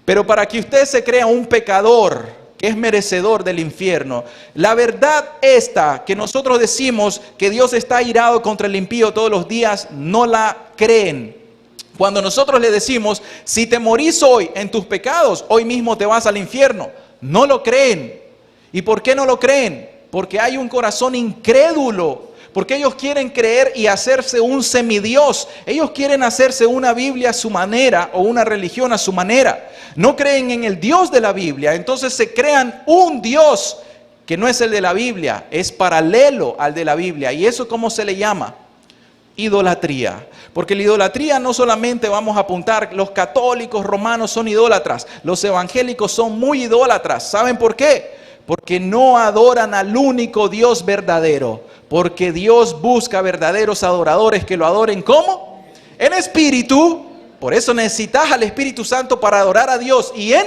Pero para que usted se crea un pecador que es merecedor del infierno, la verdad esta que nosotros decimos que Dios está irado contra el impío todos los días, no la creen. Cuando nosotros le decimos: si te morís hoy en tus pecados, hoy mismo te vas al infierno, no lo creen. ¿Y por qué no lo creen? Porque hay un corazón incrédulo. Porque ellos quieren creer y hacerse un semidios. Ellos quieren hacerse una Biblia a su manera o una religión a su manera. No creen en el Dios de la Biblia. Entonces se crean un Dios que no es el de la Biblia. Es paralelo al de la Biblia. ¿Y eso cómo se le llama? Idolatría. Porque la idolatría no solamente vamos a apuntar, los católicos romanos son idólatras. Los evangélicos son muy idólatras. ¿Saben por qué? Porque no adoran al único Dios verdadero. Porque Dios busca verdaderos adoradores que lo adoren ¿cómo? En espíritu. Por eso necesitas al Espíritu Santo para adorar a Dios. Y en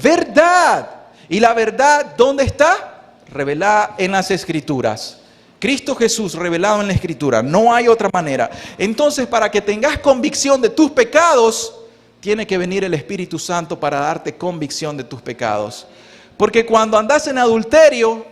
verdad. ¿Y la verdad dónde está? Revelada en las Escrituras. Cristo Jesús revelado en la Escritura. No hay otra manera. Entonces, para que tengas convicción de tus pecados, tiene que venir el Espíritu Santo para darte convicción de tus pecados. Porque cuando andas en adulterio,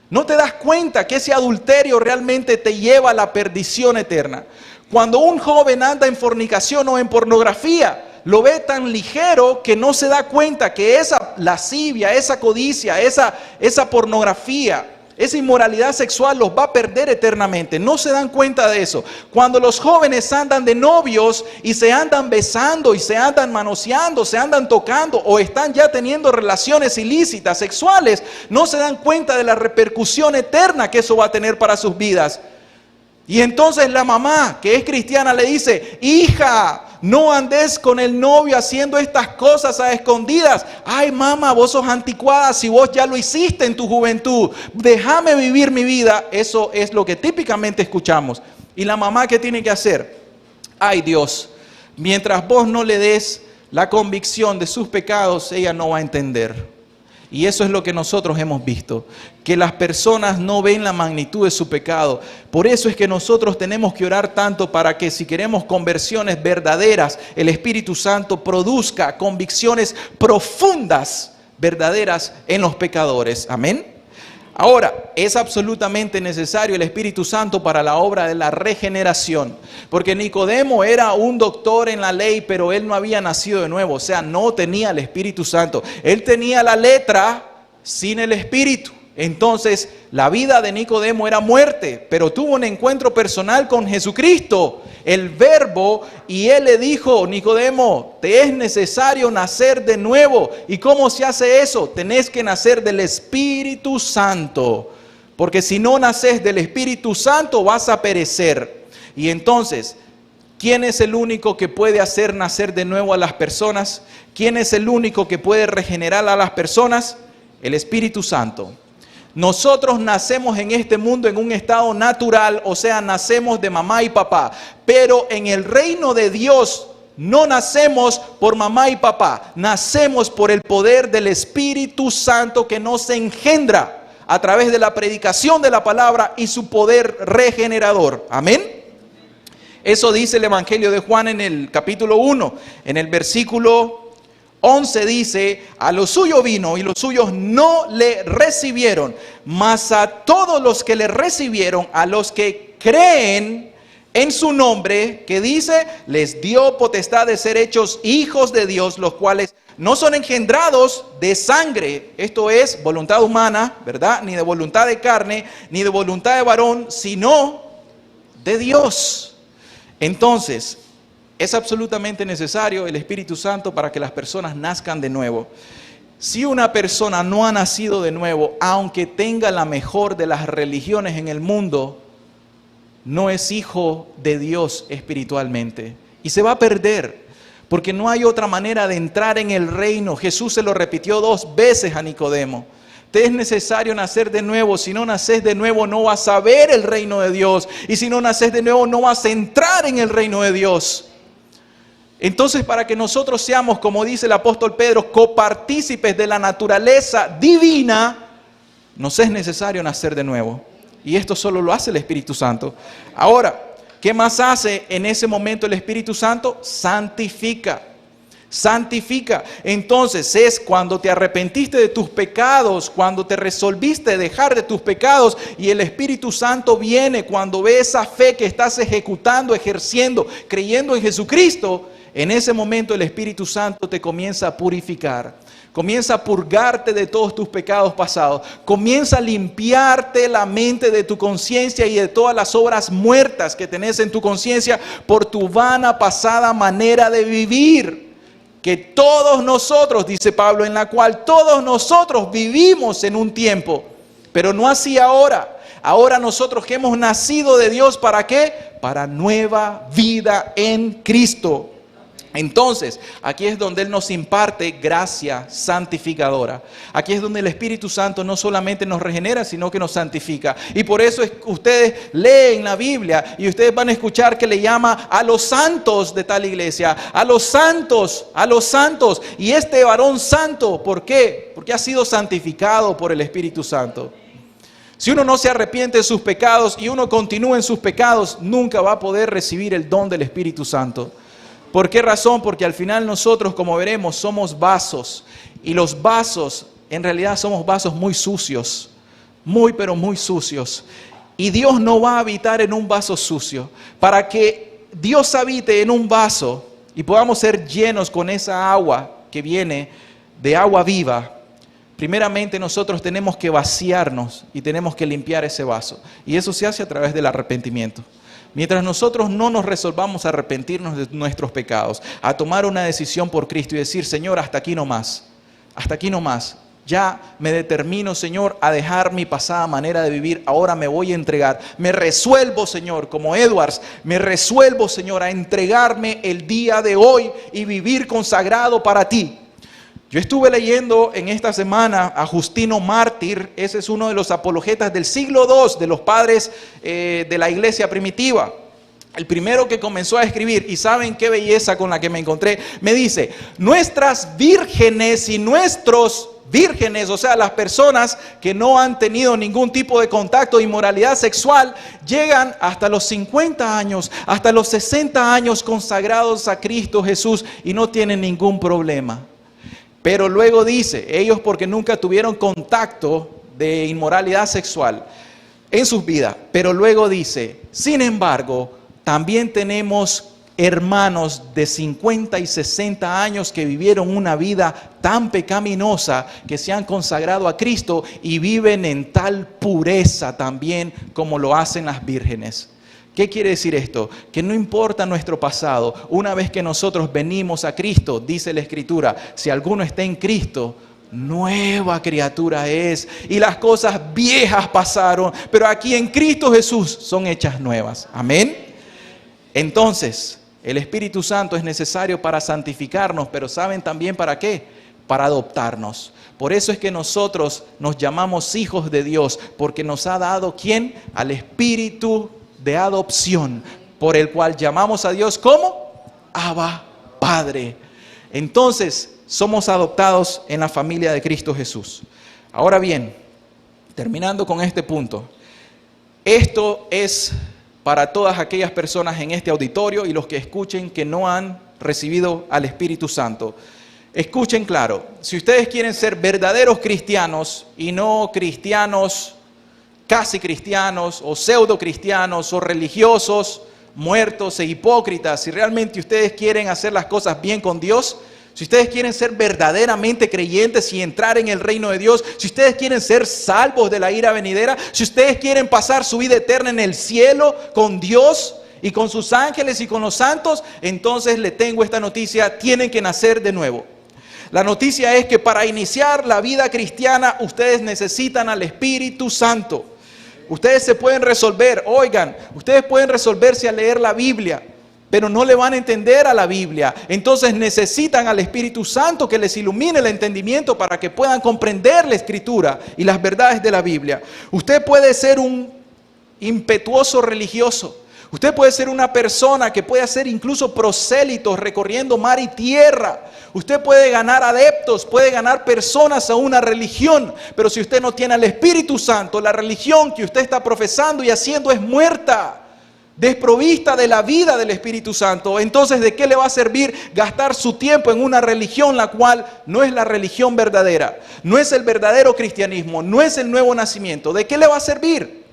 no te das cuenta que ese adulterio realmente te lleva a la perdición eterna. Cuando un joven anda en fornicación o en pornografía, lo ve tan ligero que no se da cuenta que esa lascivia, esa codicia, esa pornografía, esa inmoralidad sexual los va a perder eternamente. No se dan cuenta de eso. Cuando los jóvenes andan de novios y se andan besando y se andan manoseando, se andan tocando o están ya teniendo relaciones ilícitas sexuales, no se dan cuenta de la repercusión eterna que eso va a tener para sus vidas. Y entonces la mamá, que es cristiana, le dice: hija, no andes con el novio haciendo estas cosas a escondidas. Ay, mamá, vos sos anticuada si vos ya lo hiciste en tu juventud. Déjame vivir mi vida. Eso es lo que típicamente escuchamos. ¿Y la mamá qué tiene que hacer? Ay, Dios, mientras vos no le des la convicción de sus pecados, ella no va a entender. Y eso es lo que nosotros hemos visto, que las personas no ven la magnitud de su pecado. Por eso es que nosotros tenemos que orar tanto para que si queremos conversiones verdaderas, el Espíritu Santo produzca convicciones profundas, verdaderas en los pecadores. Amén. Ahora, es absolutamente necesario el Espíritu Santo para la obra de la regeneración, porque Nicodemo era un doctor en la ley, pero él no había nacido de nuevo, o sea, no tenía el Espíritu Santo. Él tenía la letra sin el Espíritu. Entonces, la vida de Nicodemo era muerte, pero tuvo un encuentro personal con Jesucristo, el Verbo, y él le dijo: Nicodemo, te es necesario nacer de nuevo. ¿Y cómo se hace eso? Tenés que nacer del Espíritu Santo, porque si no naces del Espíritu Santo vas a perecer. Y entonces, ¿quién es el único que puede hacer nacer de nuevo a las personas? ¿Quién es el único que puede regenerar a las personas? El Espíritu Santo. Nosotros nacemos en este mundo en un estado natural, o sea, nacemos de mamá y papá. Pero en el reino de Dios no nacemos por mamá y papá. Nacemos por el poder del Espíritu Santo que nos engendra a través de la predicación de la palabra y su poder regenerador. Amén. Eso dice el Evangelio de Juan en el capítulo 1, en el versículo 11 dice: a los suyos vino y los suyos no le recibieron, mas a todos los que le recibieron, a los que creen en su nombre, que dice, les dio potestad de ser hechos hijos de Dios, los cuales no son engendrados de sangre, esto es voluntad humana, ¿verdad? Ni de voluntad de carne, ni de voluntad de varón, sino de Dios. Entonces, es absolutamente necesario el Espíritu Santo para que las personas nazcan de nuevo. Si una persona no ha nacido de nuevo, aunque tenga la mejor de las religiones en el mundo, no es hijo de Dios espiritualmente. Y se va a perder, porque no hay otra manera de entrar en el reino. Jesús se lo repitió 2 veces a Nicodemo. Te es necesario nacer de nuevo. Si no naces de nuevo, no vas a ver el reino de Dios. Y si no naces de nuevo, no vas a entrar en el reino de Dios. Entonces, para que nosotros seamos, como dice el apóstol Pedro, copartícipes de la naturaleza divina, nos es necesario nacer de nuevo. Y esto solo lo hace el Espíritu Santo. Ahora, ¿qué más hace en ese momento el Espíritu Santo? Santifica. Santifica. Entonces es cuando te arrepentiste de tus pecados, cuando te resolviste dejar de tus pecados y el Espíritu Santo viene, cuando ve esa fe que estás ejecutando, ejerciendo, creyendo en Jesucristo. En ese momento el Espíritu Santo te comienza a purificar, comienza a purgarte de todos tus pecados pasados, comienza a limpiarte la mente de tu conciencia y de todas las obras muertas que tenés en tu conciencia por tu vana pasada manera de vivir. Que todos nosotros, dice Pablo, en la cual todos nosotros vivimos en un tiempo, pero no así ahora. Ahora nosotros que hemos nacido de Dios, ¿para qué? Para nueva vida en Cristo. Entonces, aquí es donde Él nos imparte gracia santificadora. Aquí es donde el Espíritu Santo no solamente nos regenera, sino que nos santifica. Y por eso ustedes leen la Biblia y ustedes van a escuchar que le llama a los santos de tal iglesia, a los santos, a los santos. Y este varón santo, ¿por qué? Porque ha sido santificado por el Espíritu Santo. Si uno no se arrepiente de sus pecados y uno continúa en sus pecados, nunca va a poder recibir el don del Espíritu Santo. ¿Por qué razón? Porque al final nosotros, como veremos, somos vasos. Y los vasos, en realidad somos vasos muy sucios. Pero muy sucios. Y Dios no va a habitar en un vaso sucio. Para que Dios habite en un vaso y podamos ser llenos con esa agua que viene de agua viva, primeramente nosotros tenemos que vaciarnos y tenemos que limpiar ese vaso. Y eso se hace a través del arrepentimiento. Mientras nosotros no nos resolvamos a arrepentirnos de nuestros pecados, a tomar una decisión por Cristo y decir, Señor, hasta aquí no más, ya me determino, Señor, a dejar mi pasada manera de vivir, ahora me voy a entregar, me resuelvo, Señor, como Edwards, me resuelvo, Señor, a entregarme el día de hoy y vivir consagrado para ti. Yo estuve leyendo en esta semana a Justino Mártir. Ese es uno de los apologetas del siglo II, de los padres de la iglesia primitiva. El primero que comenzó a escribir, y saben qué belleza con la que me encontré, me dice, nuestras vírgenes y nuestros vírgenes, o sea, las personas que no han tenido ningún tipo de contacto de inmoralidad sexual, llegan hasta los 50 años, hasta los 60 años consagrados a Cristo Jesús y no tienen ningún problema. Pero luego dice, ellos porque nunca tuvieron contacto de inmoralidad sexual en sus vidas. Pero luego dice, sin embargo, también tenemos hermanos de 50 y 60 años que vivieron una vida tan pecaminosa que se han consagrado a Cristo y viven en tal pureza también como lo hacen las vírgenes. ¿Qué quiere decir esto? Que no importa nuestro pasado, una vez que nosotros venimos a Cristo, dice la Escritura, si alguno está en Cristo, nueva criatura es, y las cosas viejas pasaron, pero aquí en Cristo Jesús son hechas nuevas. Amén. Entonces, el Espíritu Santo es necesario para santificarnos, pero ¿saben también para qué? Para adoptarnos. Por eso es que nosotros nos llamamos hijos de Dios, porque nos ha dado, ¿quién? Al Espíritu de adopción, por el cual llamamos a Dios como Abba, Padre. Entonces, somos adoptados en la familia de Cristo Jesús. Ahora bien, terminando con este punto, esto es para todas aquellas personas en este auditorio y los que escuchen que no han recibido al Espíritu Santo. Escuchen claro, si ustedes quieren ser verdaderos cristianos y no cristianos casi cristianos o pseudo cristianos o religiosos, muertos e hipócritas, si realmente ustedes quieren hacer las cosas bien con Dios, si ustedes quieren ser verdaderamente creyentes y entrar en el reino de Dios, si ustedes quieren ser salvos de la ira venidera, si ustedes quieren pasar su vida eterna en el cielo con Dios y con sus ángeles y con los santos, entonces les tengo esta noticia, tienen que nacer de nuevo. La noticia es que para iniciar la vida cristiana ustedes necesitan al Espíritu Santo. Ustedes se pueden resolver, ustedes pueden resolverse a leer la Biblia, pero no le van a entender a la Biblia. Entonces necesitan al Espíritu Santo que les ilumine el entendimiento para que puedan comprender la Escritura y las verdades de la Biblia. Usted puede ser un impetuoso religioso. Usted puede ser una persona que puede hacer incluso prosélitos recorriendo mar y tierra. Usted puede ganar adeptos, puede ganar personas a una religión. Pero si usted no tiene al Espíritu Santo, la religión que usted está profesando y haciendo es muerta, desprovista de la vida del Espíritu Santo. Entonces, ¿de qué le va a servir gastar su tiempo en una religión la cual no es la religión verdadera? No es el verdadero cristianismo, no es el nuevo nacimiento. ¿De qué le va a servir?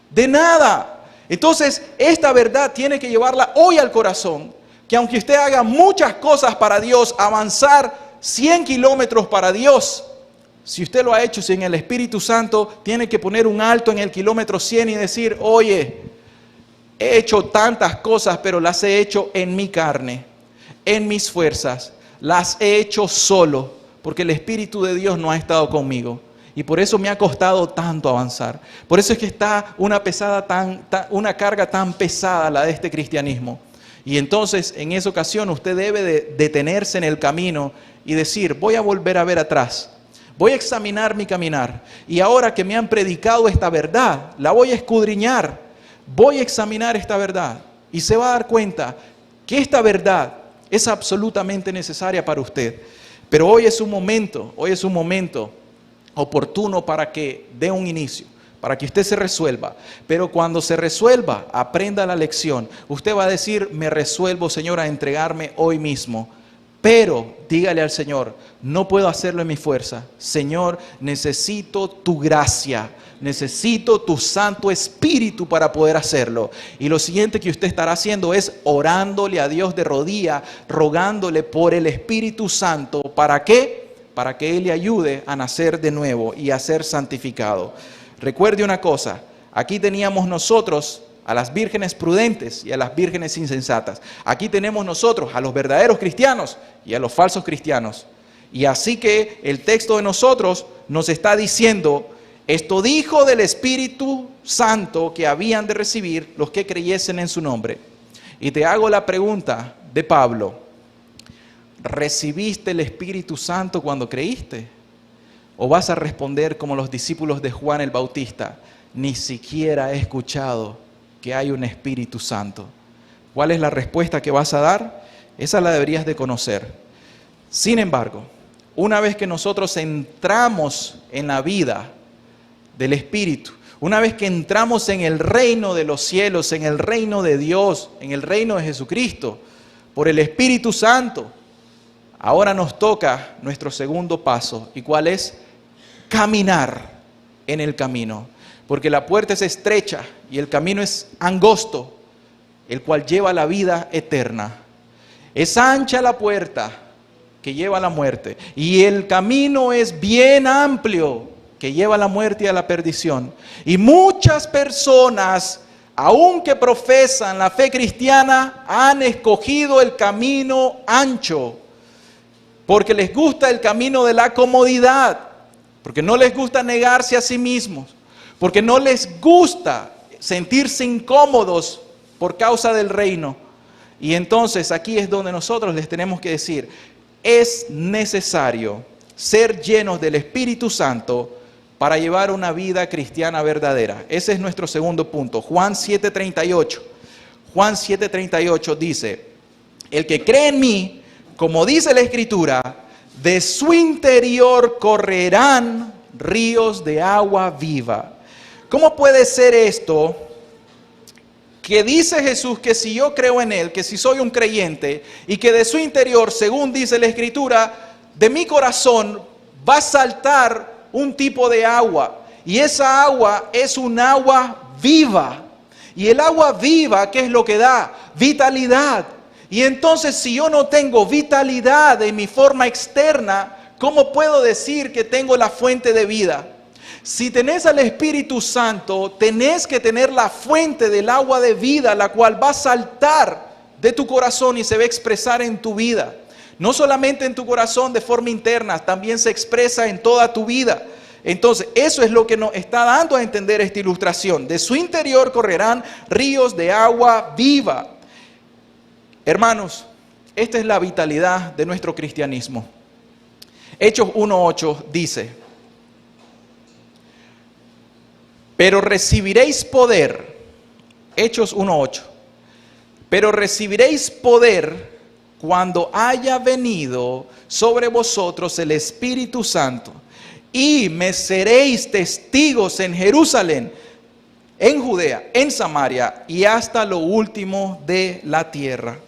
De nada. Entonces, esta verdad tiene que llevarla hoy al corazón que aunque usted haga muchas cosas para Dios, avanzar 100 kilómetros para Dios, si usted lo ha hecho sin el Espíritu Santo, tiene que poner un alto en el kilómetro 100 y decir, oye, he hecho tantas cosas, pero las he hecho en mi carne, en mis fuerzas, las he hecho solo, porque el Espíritu de Dios no ha estado conmigo. Y por eso me ha costado tanto avanzar. Por eso es que está una carga tan pesada la de este cristianismo. Y entonces, en esa ocasión, usted debe de detenerse en el camino y decir, voy a volver a ver atrás. Voy a examinar mi caminar. Y ahora que me han predicado esta verdad, la voy a escudriñar. Voy a examinar esta verdad. Y se va a dar cuenta que esta verdad es absolutamente necesaria para usted. Pero hoy es un momento oportuno para que dé un inicio, para que usted se resuelva. Pero cuando se resuelva, aprenda la lección. Usted va a decir, me resuelvo, Señor, a entregarme hoy mismo. Pero dígale al Señor, no puedo hacerlo en mi fuerza. Señor, necesito tu gracia, necesito tu Santo Espíritu para poder hacerlo. Y lo siguiente que usted estará haciendo es orándole a Dios de rodillas, rogándole por el Espíritu Santo. ¿Para qué? Para que Él le ayude a nacer de nuevo y a ser santificado. Recuerde una cosa, aquí teníamos nosotros a las vírgenes prudentes y a las vírgenes insensatas. Aquí tenemos nosotros a los verdaderos cristianos y a los falsos cristianos. Y así que el texto de nosotros nos está diciendo, esto dijo del Espíritu Santo que habían de recibir los que creyesen en su nombre. Y te hago la pregunta de Pablo. ¿Recibiste el Espíritu Santo cuando creíste? ¿O vas a responder como los discípulos de Juan el Bautista? Ni siquiera he escuchado que hay un Espíritu Santo. ¿Cuál es la respuesta que vas a dar? Esa la deberías de conocer. Sin embargo, una vez que nosotros entramos en la vida del Espíritu, una vez que entramos en el reino de los cielos, en el reino de Dios, en el reino de Jesucristo, por el Espíritu Santo, ahora nos toca nuestro segundo paso. ¿Y cuál es? Caminar en el camino. Porque la puerta es estrecha y el camino es angosto, el cual lleva a la vida eterna. Es ancha la puerta que lleva a la muerte. Y el camino es bien amplio que lleva a la muerte y a la perdición. Y muchas personas, aunque profesan la fe cristiana, han escogido el camino ancho. Porque les gusta el camino de la comodidad, porque no les gusta negarse a sí mismos, porque no les gusta sentirse incómodos por causa del reino. Y entonces aquí es donde nosotros les tenemos que decir, es necesario ser llenos del Espíritu Santo para llevar una vida cristiana verdadera. Ese es nuestro segundo punto. Juan 7:38. Juan 7:38 dice, el que cree en mí, como dice la Escritura, de su interior correrán ríos de agua viva. ¿Cómo puede ser esto? Que dice Jesús que si yo creo en Él, que si soy un creyente, y que de su interior, según dice la Escritura, de mi corazón va a saltar un tipo de agua. Y esa agua es un agua viva. Y el agua viva, ¿qué es lo que da? Vitalidad. Y entonces si yo no tengo vitalidad en mi forma externa, ¿cómo puedo decir que tengo la fuente de vida? Si tenés al Espíritu Santo, tenés que tener la fuente del agua de vida, la cual va a saltar de tu corazón y se va a expresar en tu vida. No solamente en tu corazón de forma interna, también se expresa en toda tu vida. Entonces, eso es lo que nos está dando a entender esta ilustración. De su interior correrán ríos de agua viva. Hermanos, esta es la vitalidad de nuestro cristianismo. Hechos 1:8 dice, pero recibiréis poder, Hechos 1:8, pero recibiréis poder cuando haya venido sobre vosotros el Espíritu Santo, y me seréis testigos en Jerusalén, en Judea, en Samaria y hasta lo último de la tierra.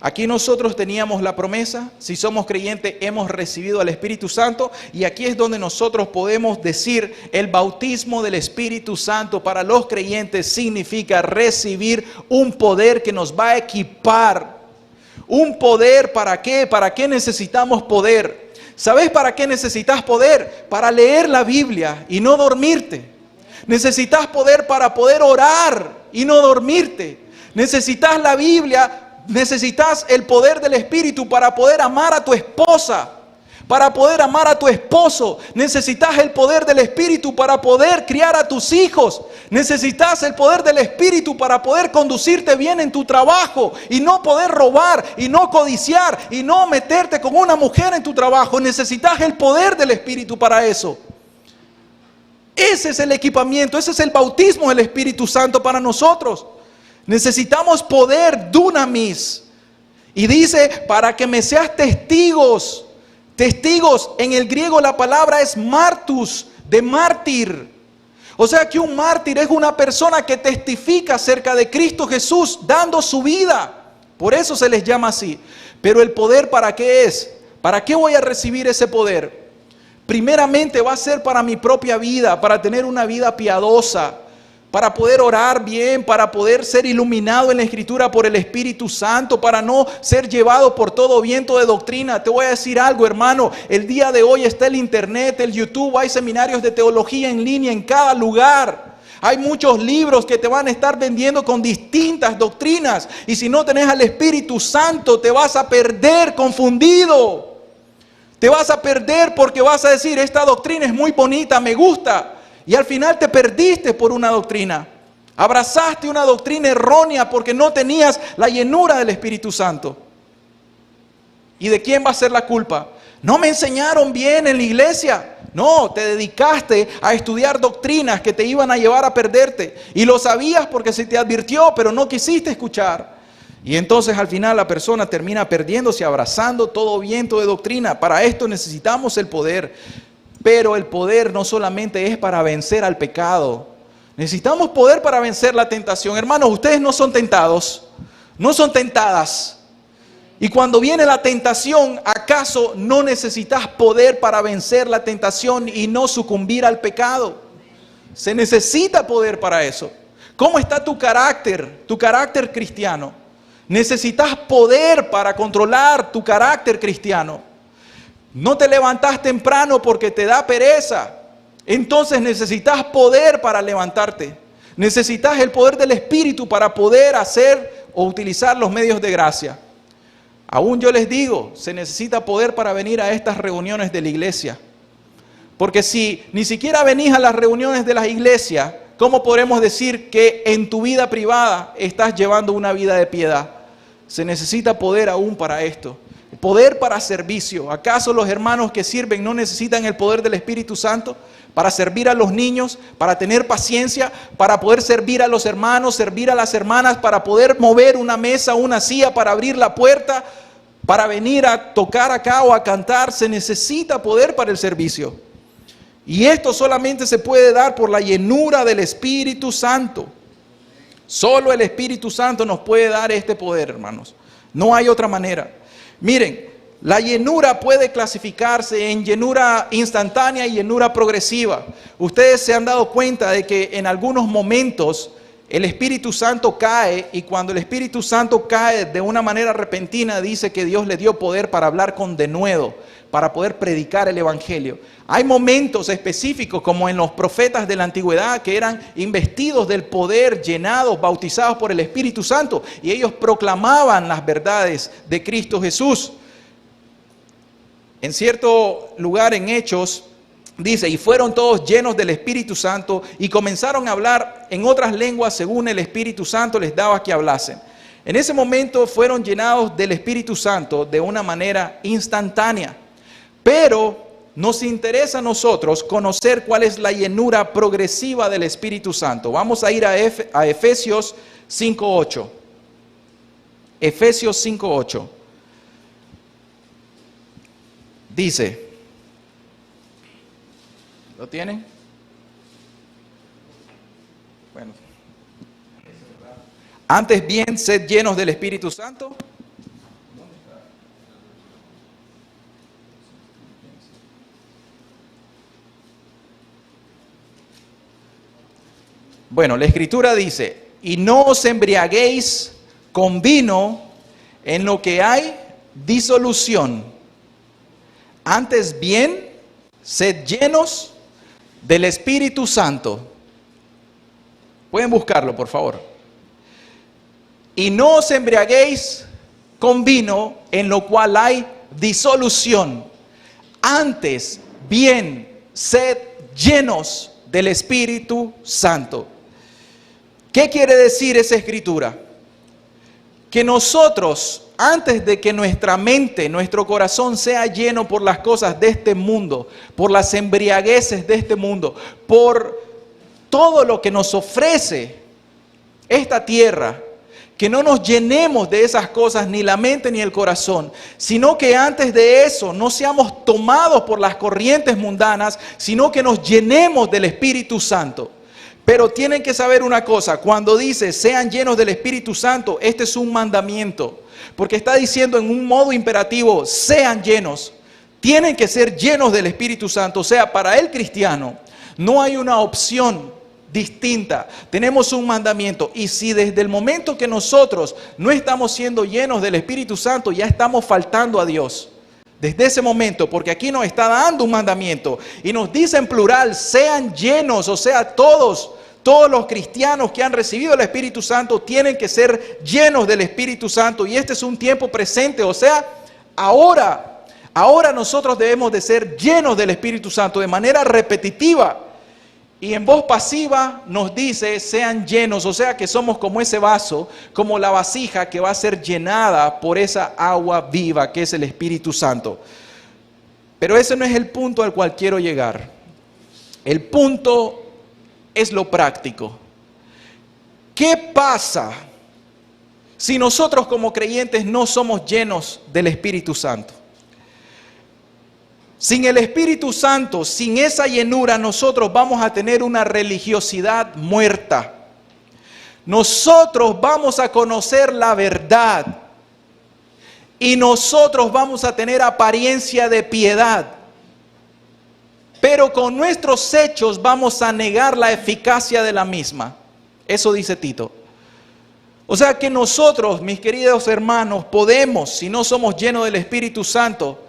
Aquí nosotros teníamos la promesa, si somos creyentes hemos recibido al Espíritu Santo, y aquí es donde nosotros podemos decir el bautismo del Espíritu Santo para los creyentes significa recibir un poder que nos va a equipar, Un poder, ¿para qué? ¿Para qué necesitamos poder? ¿Sabes para qué necesitas poder? Para leer la Biblia y no dormirte. Necesitas poder para poder orar y no dormirte. Necesitas la Biblia, necesitas el poder del Espíritu para poder amar a tu esposa, para poder amar a tu esposo. Necesitas el poder del Espíritu para poder criar a tus hijos. Necesitas el poder del Espíritu para poder conducirte bien en tu trabajo y no poder robar y no codiciar y no meterte con una mujer en tu trabajo. Necesitas el poder del Espíritu para eso. Ese es el equipamiento, ese es el bautismo del Espíritu Santo para nosotros. Necesitamos poder, dunamis. Y dice, para que me seas testigos. Testigos, en el griego la palabra es martus, de mártir. O sea que un mártir es una persona que testifica acerca de Cristo Jesús dando su vida. Por eso se les llama así. Pero el poder, ¿para qué es? ¿Para qué voy a recibir ese poder? Primeramente va a ser para mi propia vida, para tener una vida piadosa, para poder orar bien, para poder ser iluminado en la Escritura por el Espíritu Santo, para no ser llevado por todo viento de doctrina. Te voy a decir algo, hermano, el día de hoy está el internet, el YouTube, hay seminarios de teología en línea en cada lugar. Hay muchos libros que te van a estar vendiendo con distintas doctrinas, y si no tenés al Espíritu Santo te vas a perder confundido. Te vas a perder porque vas a decir, esta doctrina es muy bonita, me gusta. Y al final te perdiste por una doctrina. Abrazaste una doctrina errónea porque no tenías la llenura del Espíritu Santo. ¿Y de quién va a ser la culpa? No me enseñaron bien en la iglesia. No, te dedicaste a estudiar doctrinas que te iban a llevar a perderte. Y lo sabías porque se te advirtió, pero no quisiste escuchar. Y entonces al final la persona termina perdiéndose, abrazando todo viento de doctrina. Para esto necesitamos el poder. Pero el poder no solamente es para vencer al pecado. Necesitamos poder para vencer la tentación. Hermanos, ustedes no son tentados, no son tentadas. Y cuando viene la tentación, ¿acaso no necesitas poder para vencer la tentación y no sucumbir al pecado? Se necesita poder para eso. ¿Cómo está tu carácter cristiano? Necesitas poder para controlar tu carácter cristiano. No te levantás temprano porque te da pereza. Entonces necesitas poder para levantarte. Necesitas el poder del Espíritu para poder hacer o utilizar los medios de gracia. Aún yo les digo, se necesita poder para venir a estas reuniones de la iglesia. Porque si ni siquiera venís a las reuniones de la iglesia, ¿cómo podremos decir que en tu vida privada estás llevando una vida de piedad? Se necesita poder aún para esto. Poder para servicio. ¿Acaso los hermanos que sirven no necesitan el poder del Espíritu Santo para servir a los niños, para tener paciencia, para poder servir a los hermanos, servir a las hermanas, para poder mover una mesa, una silla, para abrir la puerta, para venir a tocar acá o a cantar? Se necesita poder para el servicio. Y esto solamente se puede dar por la llenura del Espíritu Santo. Solo el Espíritu Santo nos puede dar este poder, hermanos. No hay otra manera. Miren, la llenura puede clasificarse en llenura instantánea y llenura progresiva. Ustedes se han dado cuenta de que en algunos momentos el Espíritu Santo cae, y cuando el Espíritu Santo cae de una manera repentina, dice que Dios le dio poder para hablar con denuedo, para poder predicar el Evangelio. Hay momentos específicos, como en los profetas de la antigüedad, que eran investidos del poder, llenados, bautizados por el Espíritu Santo, y ellos proclamaban las verdades de Cristo Jesús. En cierto lugar en Hechos, dice, y fueron todos llenos del Espíritu Santo y comenzaron a hablar en otras lenguas según el Espíritu Santo les daba que hablasen. En ese momento fueron llenados del Espíritu Santo de una manera instantánea. Pero nos interesa a nosotros conocer cuál es la llenura progresiva del Espíritu Santo. Vamos a ir a Efesios 5:8. Efesios 5:8. Dice, ¿lo tienen? Bueno. Antes bien, sed llenos del Espíritu Santo. Bueno, la Escritura dice, y no os embriaguéis con vino, en lo que hay disolución. Antes bien, sed llenos del Espíritu Santo. Pueden buscarlo, por favor. Y no os embriaguéis con vino, en lo cual hay disolución. Antes bien, sed llenos del Espíritu Santo. ¿Qué quiere decir esa escritura? Que nosotros, antes de que nuestra mente, nuestro corazón sea lleno por las cosas de este mundo, por las embriagueces de este mundo, por todo lo que nos ofrece esta tierra, que no nos llenemos de esas cosas, ni la mente ni el corazón, sino que antes de eso no seamos tomados por las corrientes mundanas, sino que nos llenemos del Espíritu Santo. Pero tienen que saber una cosa, cuando dice sean llenos del Espíritu Santo, este es un mandamiento, porque está diciendo en un modo imperativo, sean llenos, tienen que ser llenos del Espíritu Santo. O sea, para el cristiano no hay una opción distinta, tenemos un mandamiento, y si desde el momento que nosotros no estamos siendo llenos del Espíritu Santo, ya estamos faltando a Dios. Desde ese momento, porque aquí nos está dando un mandamiento y nos dice en plural, sean llenos, o sea, todos los cristianos que han recibido el Espíritu Santo tienen que ser llenos del Espíritu Santo, y este es un tiempo presente, o sea, ahora nosotros debemos de ser llenos del Espíritu Santo de manera repetitiva. Y en voz pasiva nos dice, sean llenos, o sea que somos como ese vaso, como la vasija que va a ser llenada por esa agua viva que es el Espíritu Santo. Pero ese no es el punto al cual quiero llegar. El punto es lo práctico. ¿Qué pasa si nosotros como creyentes no somos llenos del Espíritu Santo? Sin el Espíritu Santo, sin esa llenura, nosotros vamos a tener una religiosidad muerta. Nosotros vamos a conocer la verdad y nosotros vamos a tener apariencia de piedad, pero con nuestros hechos vamos a negar la eficacia de la misma. Eso dice Tito. O sea que nosotros, mis queridos hermanos, podemos, si no somos llenos del Espíritu Santo,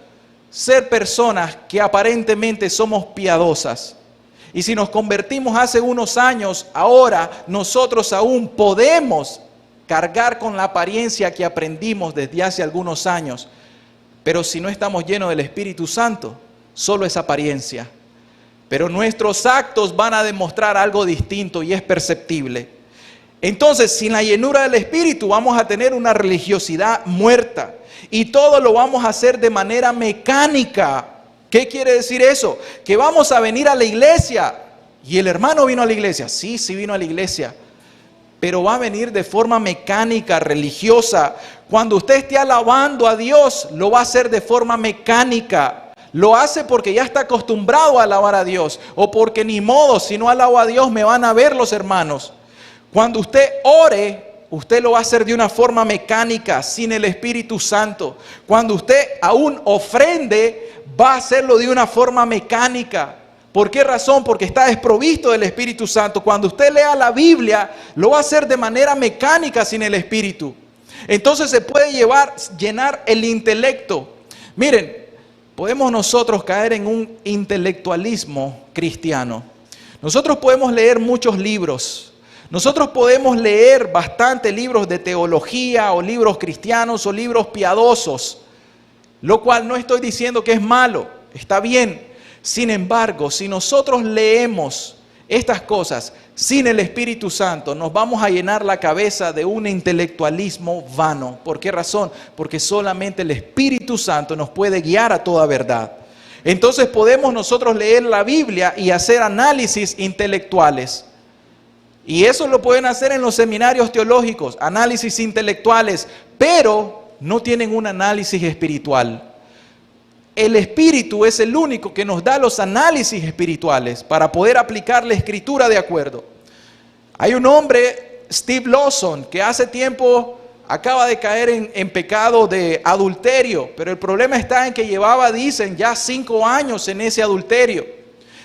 ser personas que aparentemente somos piadosas. Y si nos convertimos hace unos años, ahora nosotros aún podemos cargar con la apariencia que aprendimos desde hace algunos años. Pero si no estamos llenos del Espíritu Santo, solo es apariencia. Pero nuestros actos van a demostrar algo distinto y es perceptible. Entonces, sin la llenura del Espíritu vamos a tener una religiosidad muerta. Y todo lo vamos a hacer de manera mecánica. ¿Qué quiere decir eso? Que vamos a venir a la iglesia. ¿Y el hermano vino a la iglesia? Sí vino a la iglesia. Pero va a venir de forma mecánica, religiosa. Cuando usted esté alabando a Dios, lo va a hacer de forma mecánica. Lo hace porque ya está acostumbrado a alabar a Dios. O porque ni modo, si no alabo a Dios me van a ver los hermanos. Cuando usted ore, usted lo va a hacer de una forma mecánica, sin el Espíritu Santo. Cuando usted aún ofrende, va a hacerlo de una forma mecánica. ¿Por qué razón? Porque está desprovisto del Espíritu Santo. Cuando usted lea la Biblia, lo va a hacer de manera mecánica sin el Espíritu. Entonces se puede llenar el intelecto. Miren, podemos nosotros caer en un intelectualismo cristiano. Nosotros podemos leer muchos libros. Nosotros podemos leer bastantes libros de teología o libros cristianos o libros piadosos, lo cual no estoy diciendo que es malo, está bien. Sin embargo, si nosotros leemos estas cosas sin el Espíritu Santo, nos vamos a llenar la cabeza de un intelectualismo vano. ¿Por qué razón? Porque solamente el Espíritu Santo nos puede guiar a toda verdad. Entonces podemos nosotros leer la Biblia y hacer análisis intelectuales. Y eso lo pueden hacer en los seminarios teológicos, análisis intelectuales, pero no tienen un análisis espiritual. El Espíritu es el único que nos da los análisis espirituales para poder aplicar la Escritura de acuerdo. Hay un hombre, Steve Lawson, que hace tiempo acaba de caer en pecado de adulterio, pero el problema está en que llevaba, dicen, ya 5 años en ese adulterio.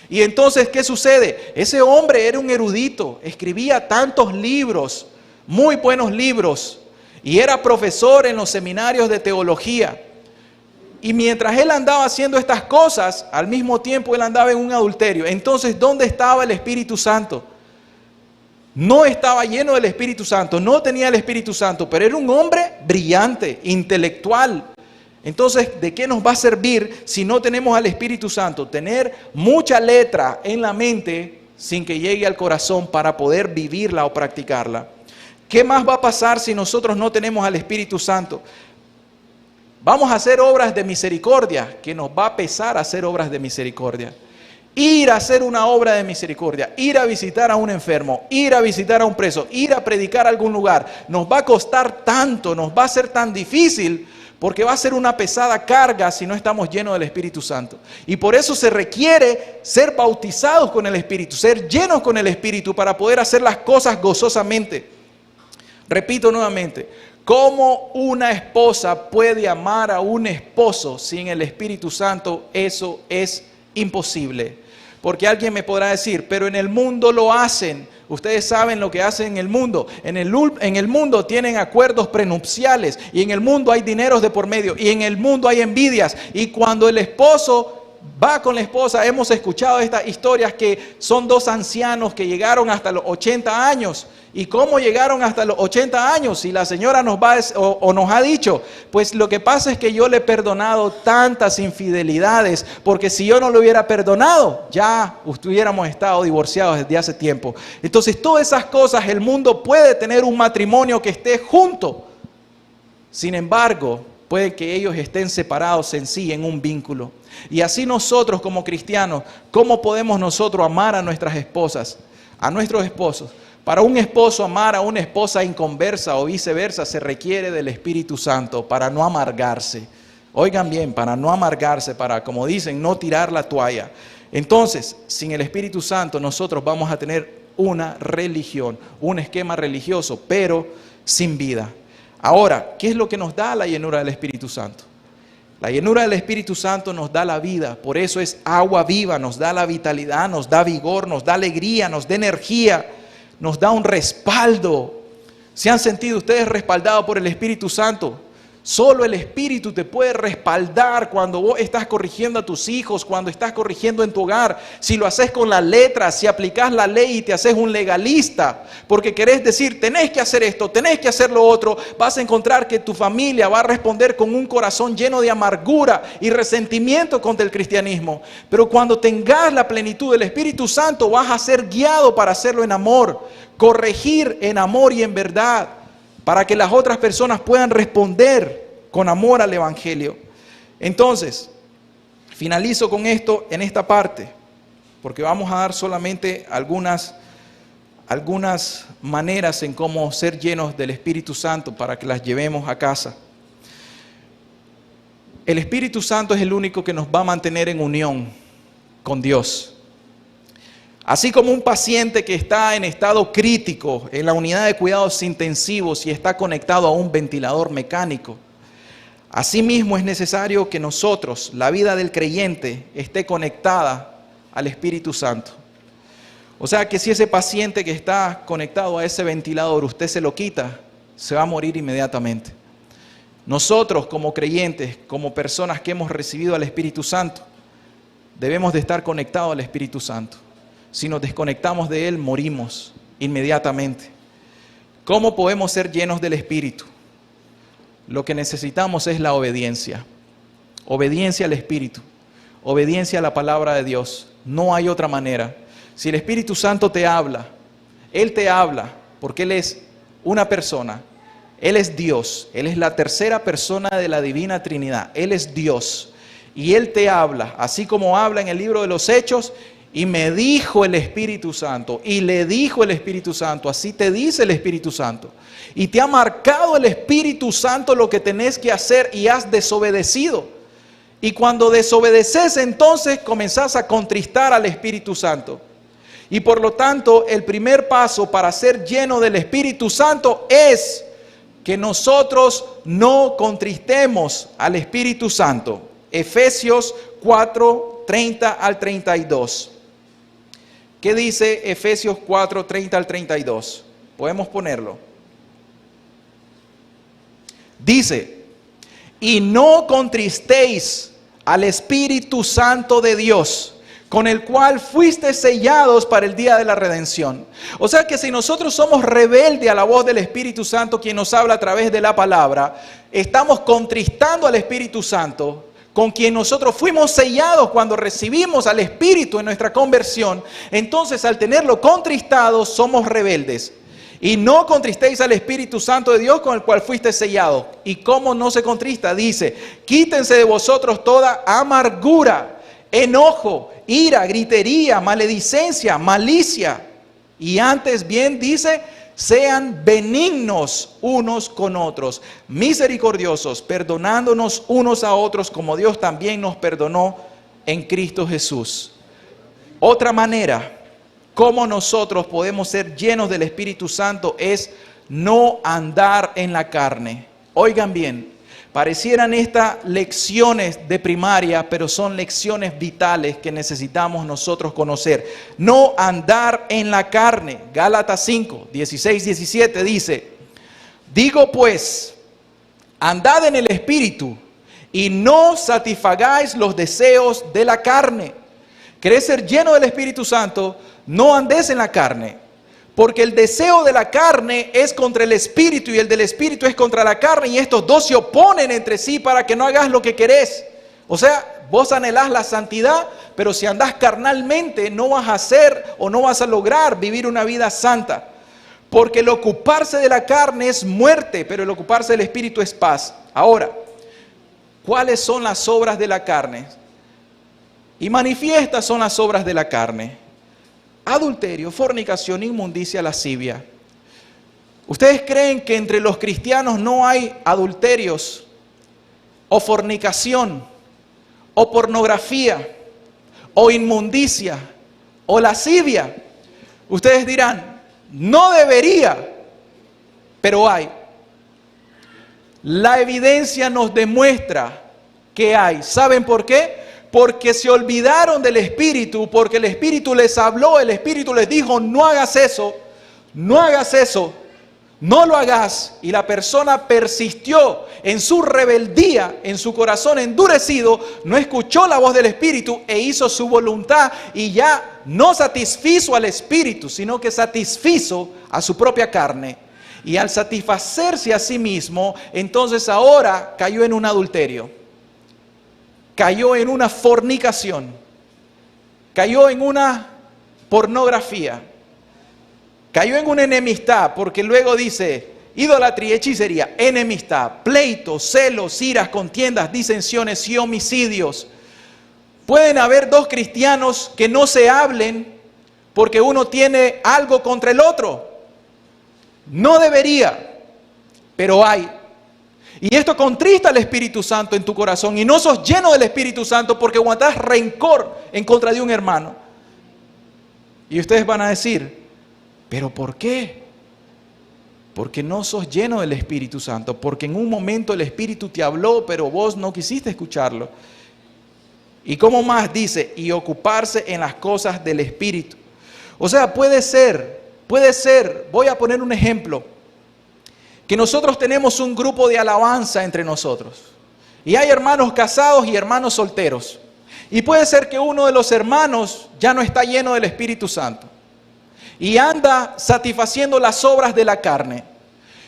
Y entonces, ¿qué sucede? Ese hombre era un erudito, escribía tantos libros, muy buenos libros. y era profesor en los seminarios de teología. Y mientras él andaba haciendo estas cosas, al mismo tiempo él andaba en un adulterio. Entonces, ¿dónde estaba el Espíritu Santo? No estaba lleno del Espíritu Santo, no tenía el Espíritu Santo, pero era un hombre brillante, intelectual. Entonces, ¿de qué nos va a servir si no tenemos al Espíritu Santo? Tener mucha letra en la mente sin que llegue al corazón para poder vivirla o practicarla. ¿Qué más va a pasar si nosotros no tenemos al Espíritu Santo? Vamos a hacer obras de misericordia, que nos va a pesar hacer obras de misericordia. Ir a hacer una obra de misericordia, ir a visitar a un enfermo, ir a visitar a un preso, ir a predicar a algún lugar, nos va a costar tanto, nos va a ser tan difícil, porque va a ser una pesada carga si no estamos llenos del Espíritu Santo. Y por eso se requiere ser bautizados con el Espíritu, ser llenos con el Espíritu para poder hacer las cosas gozosamente. Repito nuevamente, ¿cómo una esposa puede amar a un esposo sin el Espíritu Santo? Eso es imposible. Porque alguien me podrá decir, pero en el mundo lo hacen. Ustedes saben lo que hacen en el mundo. En el mundo tienen acuerdos prenupciales. Y en el mundo hay dineros de por medio. Y en el mundo hay envidias. Y cuando el esposo va con la esposa, hemos escuchado estas historias que son dos ancianos que llegaron hasta los 80 años. ¿Y cómo llegaron hasta los 80 años? Y la señora nos ha dicho, pues lo que pasa es que yo le he perdonado tantas infidelidades, porque si yo no lo hubiera perdonado, ya hubiéramos estado divorciados desde hace tiempo. Entonces, todas esas cosas, el mundo puede tener un matrimonio que esté junto. Sin embargo, puede que ellos estén separados en sí, en un vínculo. Y así nosotros como cristianos, ¿cómo podemos nosotros amar a nuestras esposas, a nuestros esposos? Para un esposo amar a una esposa inconversa o viceversa se requiere del Espíritu Santo para no amargarse. Oigan bien, para no amargarse, para, como dicen, no tirar la toalla. Entonces, sin el Espíritu Santo nosotros vamos a tener una religión, un esquema religioso, pero sin vida. Ahora, ¿qué es lo que nos da la llenura del Espíritu Santo? La llenura del Espíritu Santo nos da la vida, por eso es agua viva, nos da la vitalidad, nos da vigor, nos da alegría, nos da energía. Nos da un respaldo. ¿Se han sentido ustedes respaldados por el Espíritu Santo? Solo el Espíritu te puede respaldar cuando vos estás corrigiendo a tus hijos, cuando estás corrigiendo en tu hogar. Si lo haces con la letra, si aplicás la ley y te haces un legalista, porque querés decir, tenés que hacer esto, tenés que hacer lo otro, vas a encontrar que tu familia va a responder con un corazón lleno de amargura y resentimiento contra el cristianismo. Pero cuando tengas la plenitud del Espíritu Santo, vas a ser guiado para hacerlo en amor, corregir en amor y en verdad, para que las otras personas puedan responder con amor al Evangelio. Entonces, finalizo con esto en esta parte, porque vamos a dar solamente algunas maneras en cómo ser llenos del Espíritu Santo para que las llevemos a casa. El Espíritu Santo es el único que nos va a mantener en unión con Dios. Así como un paciente que está en estado crítico en la unidad de cuidados intensivos y está conectado a un ventilador mecánico, asimismo es necesario que nosotros, la vida del creyente, esté conectada al Espíritu Santo. O sea que si ese paciente que está conectado a ese ventilador, usted se lo quita, se va a morir inmediatamente. Nosotros como creyentes, como personas que hemos recibido al Espíritu Santo, debemos de estar conectados al Espíritu Santo. Si nos desconectamos de Él, morimos inmediatamente. ¿Cómo podemos ser llenos del Espíritu? Lo que necesitamos es la obediencia. Obediencia al Espíritu. Obediencia a la palabra de Dios. No hay otra manera. Si el Espíritu Santo te habla, Él te habla porque Él es una persona. Él es Dios. Él es la tercera persona de la Divina Trinidad. Él es Dios. Y Él te habla, así como habla en el libro de los Hechos. Y me dijo el Espíritu Santo, y le dijo el Espíritu Santo, así te dice el Espíritu Santo. Y te ha marcado el Espíritu Santo lo que tenés que hacer y has desobedecido. Y cuando desobedeces, entonces comenzás a contristar al Espíritu Santo. Y por lo tanto, el primer paso para ser lleno del Espíritu Santo es que nosotros no contristemos al Espíritu Santo. Efesios 4, 30 al 32. ¿Qué dice Efesios 4, 30 al 32? Podemos ponerlo. Dice, y no contristéis al Espíritu Santo de Dios, con el cual fuiste sellados para el día de la redención. O sea que si nosotros somos rebeldes a la voz del Espíritu Santo, quien nos habla a través de la palabra, estamos contristando al Espíritu Santo, con quien nosotros fuimos sellados cuando recibimos al Espíritu en nuestra conversión. Entonces, al tenerlo contristado, somos rebeldes. Y no contristéis al Espíritu Santo de Dios, con el cual fuiste sellados. ¿Y cómo no se contrista? Dice, quítense de vosotros toda amargura, enojo, ira, gritería, maledicencia, malicia. Y antes bien dice, sean benignos unos con otros, misericordiosos, perdonándonos unos a otros como Dios también nos perdonó en Cristo Jesús. Otra manera como nosotros podemos ser llenos del Espíritu Santo es no andar en la carne. Oigan bien. Parecieran estas lecciones de primaria, pero son lecciones vitales que necesitamos nosotros conocer. No andar en la carne. Gálatas 5, 16, 17 dice, digo pues, andad en el Espíritu y no satisfagáis los deseos de la carne. ¿Querés ser lleno del Espíritu Santo? No andes en la carne. Porque el deseo de la carne es contra el Espíritu y el del Espíritu es contra la carne, y estos dos se oponen entre sí para que no hagas lo que querés. O sea, vos anhelás la santidad, pero si andás carnalmente no vas a hacer o no vas a lograr vivir una vida santa. Porque el ocuparse de la carne es muerte, pero el ocuparse del Espíritu es paz. Ahora, ¿cuáles son las obras de la carne? Y manifiestas son las obras de la carne: adulterio, fornicación, inmundicia, lascivia. ¿Ustedes creen que entre los cristianos no hay adulterios, o fornicación, o pornografía, o inmundicia, o lascivia? Ustedes dirán, no debería, pero hay. La evidencia nos demuestra que hay. ¿Saben por qué? Porque se olvidaron del Espíritu, porque el Espíritu les habló, el Espíritu les dijo, no hagas eso, no hagas eso, no lo hagas. Y la persona persistió en su rebeldía, en su corazón endurecido, no escuchó la voz del Espíritu e hizo su voluntad, y ya no satisfizo al Espíritu, sino que satisfizo a su propia carne. Y al satisfacerse a sí mismo, entonces ahora cayó en un adulterio. Cayó en una fornicación, cayó en una pornografía, cayó en una enemistad, porque luego dice, idolatría, hechicería, enemistad, pleitos, celos, iras, contiendas, disensiones y homicidios. Pueden haber dos cristianos que no se hablen porque uno tiene algo contra el otro. No debería, pero hay. Y esto contrista al Espíritu Santo en tu corazón, y no sos lleno del Espíritu Santo porque aguantás rencor en contra de un hermano. Y ustedes van a decir, ¿pero por qué? Porque no sos lleno del Espíritu Santo, porque en un momento el Espíritu te habló, pero vos no quisiste escucharlo. ¿Y cómo más dice? Y ocuparse en las cosas del Espíritu. O sea, puede ser, voy a poner un ejemplo, que nosotros tenemos un grupo de alabanza entre nosotros. Y hay hermanos casados y hermanos solteros. Y puede ser que uno de los hermanos ya no está lleno del Espíritu Santo y anda satisfaciendo las obras de la carne.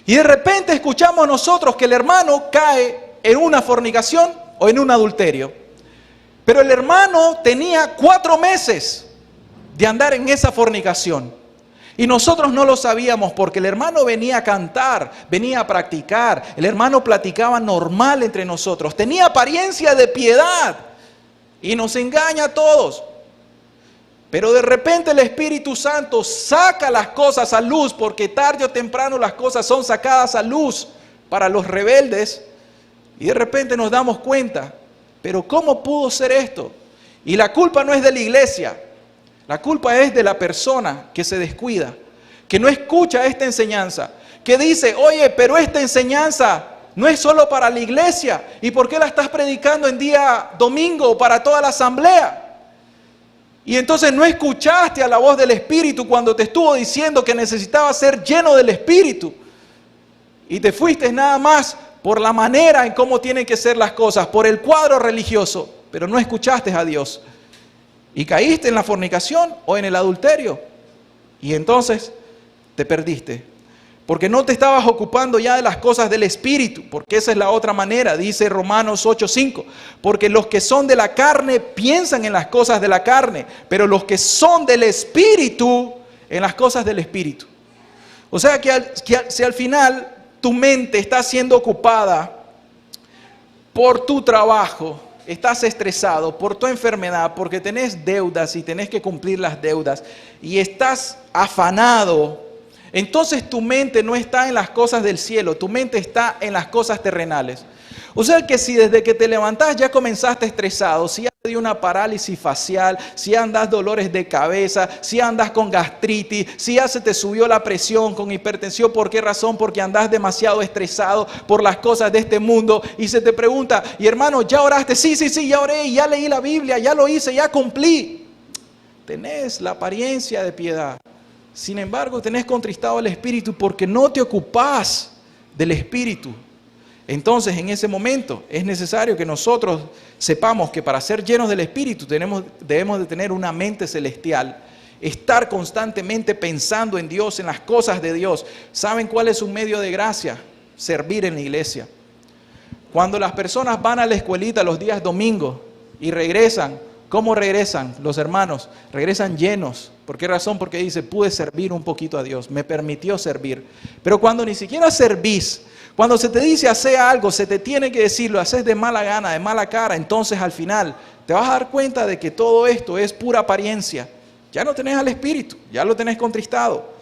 Y de repente escuchamos nosotros que el hermano cae en una fornicación o en un adulterio. Pero el hermano tenía 4 meses de andar en esa fornicación. Y nosotros no lo sabíamos porque el hermano venía a cantar, venía a practicar. El hermano platicaba normal entre nosotros. Tenía apariencia de piedad y nos engaña a todos. Pero de repente el Espíritu Santo saca las cosas a luz, porque tarde o temprano las cosas son sacadas a luz para los rebeldes. Y de repente nos damos cuenta, pero ¿cómo pudo ser esto? Y la culpa no es de la iglesia. La culpa es de la persona que se descuida, que no escucha esta enseñanza, que dice, oye, pero esta enseñanza no es solo para la iglesia. ¿Y por qué la estás predicando en día domingo para toda la asamblea? Y entonces no escuchaste a la voz del Espíritu cuando te estuvo diciendo que necesitabas ser lleno del Espíritu. Y te fuiste nada más por la manera en cómo tienen que ser las cosas, por el cuadro religioso, pero no escuchaste a Dios. Y caíste en la fornicación o en el adulterio. Y entonces te perdiste. Porque no te estabas ocupando ya de las cosas del Espíritu. Porque esa es la otra manera, dice Romanos 8:5. Porque los que son de la carne piensan en las cosas de la carne. Pero los que son del Espíritu, en las cosas del Espíritu. O sea que si al final tu mente está siendo ocupada por tu trabajo, estás estresado por tu enfermedad, porque tenés deudas y tenés que cumplir las deudas, y estás afanado, entonces tu mente no está en las cosas del cielo, tu mente está en las cosas terrenales. O sea que si desde que te levantás ya comenzaste estresado, si ya te dio una parálisis facial, si andas dolores de cabeza, si andas con gastritis, si ya se te subió la presión con hipertensión, ¿por qué razón? Porque andas demasiado estresado por las cosas de este mundo y se te pregunta, y hermano, ¿ya oraste? Sí, ya oré, ya leí la Biblia, ya lo hice, ya cumplí. Tenés la apariencia de piedad, sin embargo tenés contristado el Espíritu porque no te ocupás del Espíritu. Entonces, en ese momento es necesario que nosotros sepamos que para ser llenos del Espíritu debemos de tener una mente celestial, estar constantemente pensando en Dios, en las cosas de Dios. ¿Saben cuál es un medio de gracia? Servir en la iglesia. Cuando las personas van a la escuelita los días domingos y regresan, ¿cómo regresan los hermanos? Regresan llenos. ¿Por qué razón? Porque dice, pude servir un poquito a Dios, me permitió servir. Pero cuando ni siquiera servís, cuando se te dice hacer algo, se te tiene que decir, lo haces de mala gana, de mala cara, entonces al final te vas a dar cuenta de que todo esto es pura apariencia. Ya no tenés al Espíritu, ya lo tenés contristado.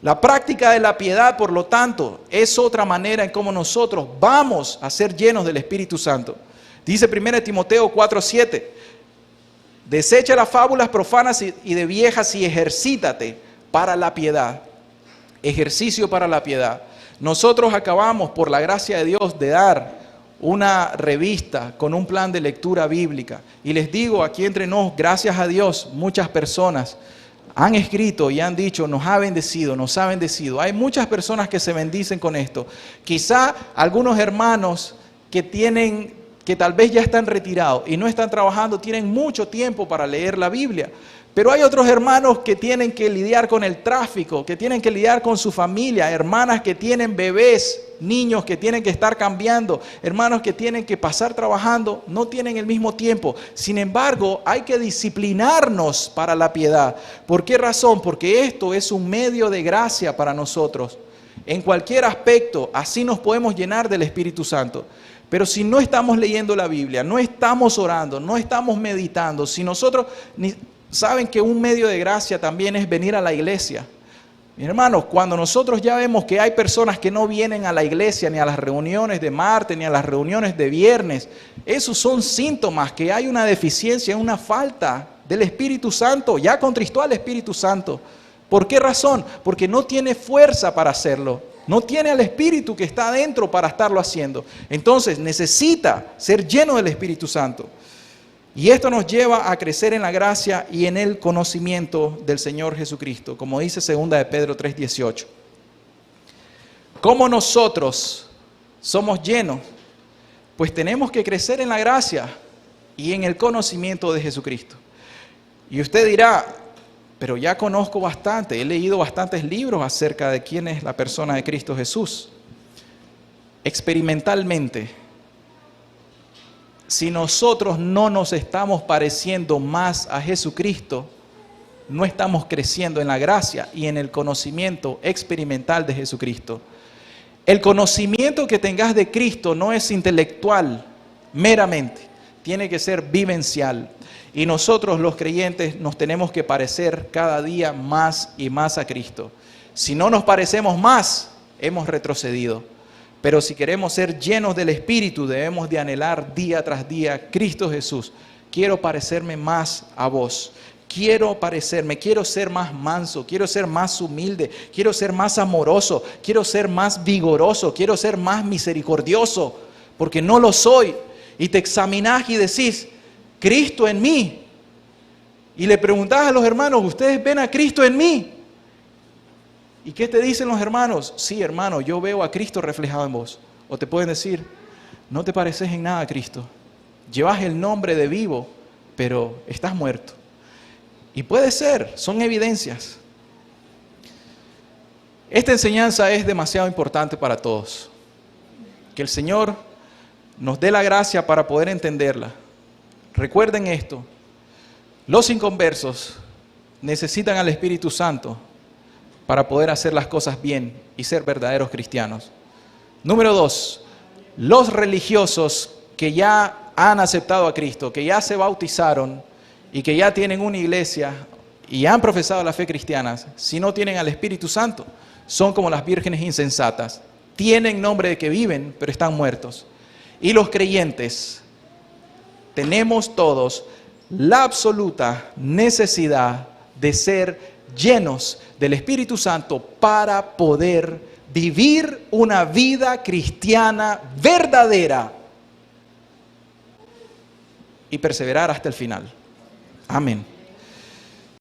La práctica de la piedad, por lo tanto, es otra manera en cómo nosotros vamos a ser llenos del Espíritu Santo. Dice 1 Timoteo 4:7, desecha las fábulas profanas y de viejas y ejercítate para la piedad. Ejercicio para la piedad. Nosotros acabamos, por la gracia de Dios, de dar una revista con un plan de lectura bíblica. Y les digo, aquí entre nos, gracias a Dios, muchas personas han escrito y han dicho, nos ha bendecido, nos ha bendecido. Hay muchas personas que se bendicen con esto. Quizá algunos hermanos que tal vez ya están retirados y no están trabajando, tienen mucho tiempo para leer la Biblia. Pero hay otros hermanos que tienen que lidiar con el tráfico, que tienen que lidiar con su familia, hermanas que tienen bebés, niños que tienen que estar cambiando, hermanos que tienen que pasar trabajando, no tienen el mismo tiempo. Sin embargo, hay que disciplinarnos para la piedad. ¿Por qué razón? Porque esto es un medio de gracia para nosotros. En cualquier aspecto, así nos podemos llenar del Espíritu Santo. Pero si no estamos leyendo la Biblia, no estamos orando, no estamos meditando, si nosotros... Saben que un medio de gracia también es venir a la iglesia. Mis hermanos, cuando nosotros ya vemos que hay personas que no vienen a la iglesia, ni a las reuniones de martes, ni a las reuniones de viernes, esos son síntomas que hay una deficiencia, una falta del Espíritu Santo. Ya contristó al Espíritu Santo. ¿Por qué razón? Porque no tiene fuerza para hacerlo. No tiene al Espíritu que está adentro para estarlo haciendo. Entonces necesita ser lleno del Espíritu Santo. Y esto nos lleva a crecer en la gracia y en el conocimiento del Señor Jesucristo, como dice 2 de Pedro 3:18. ¿Cómo nosotros somos llenos? Pues tenemos que crecer en la gracia y en el conocimiento de Jesucristo. Y usted dirá, pero ya conozco bastante, he leído bastantes libros acerca de quién es la persona de Cristo Jesús. Experimentalmente, si nosotros no nos estamos pareciendo más a Jesucristo, no estamos creciendo en la gracia y en el conocimiento experimental de Jesucristo. El conocimiento que tengas de Cristo no es intelectual meramente, tiene que ser vivencial. Y nosotros los creyentes nos tenemos que parecer cada día más y más a Cristo. Si no nos parecemos más, hemos retrocedido. Pero si queremos ser llenos del Espíritu, debemos de anhelar día tras día, Cristo Jesús, quiero parecerme más a vos. Quiero ser más manso, quiero ser más humilde, quiero ser más amoroso, quiero ser más vigoroso, quiero ser más misericordioso, porque no lo soy. Y te examinás y decís, Cristo en mí. Y le preguntás a los hermanos, ¿ustedes ven a Cristo en mí? ¿Y qué te dicen los hermanos? Sí, hermano, yo veo a Cristo reflejado en vos. O te pueden decir, no te pareces en nada a Cristo. Llevas el nombre de vivo, pero estás muerto. Y puede ser, son evidencias. Esta enseñanza es demasiado importante para todos. Que el Señor nos dé la gracia para poder entenderla. Recuerden esto, los inconversos necesitan al Espíritu Santo para poder hacer las cosas bien y ser verdaderos cristianos. Número 2, los religiosos que ya han aceptado a Cristo, que ya se bautizaron y que ya tienen una iglesia y han profesado la fe cristiana, si no tienen al Espíritu Santo, son como las vírgenes insensatas. Tienen nombre de que viven, pero están muertos. Y los creyentes, tenemos todos la absoluta necesidad de ser llenos del Espíritu Santo para poder vivir una vida cristiana verdadera y perseverar hasta el final. Amén.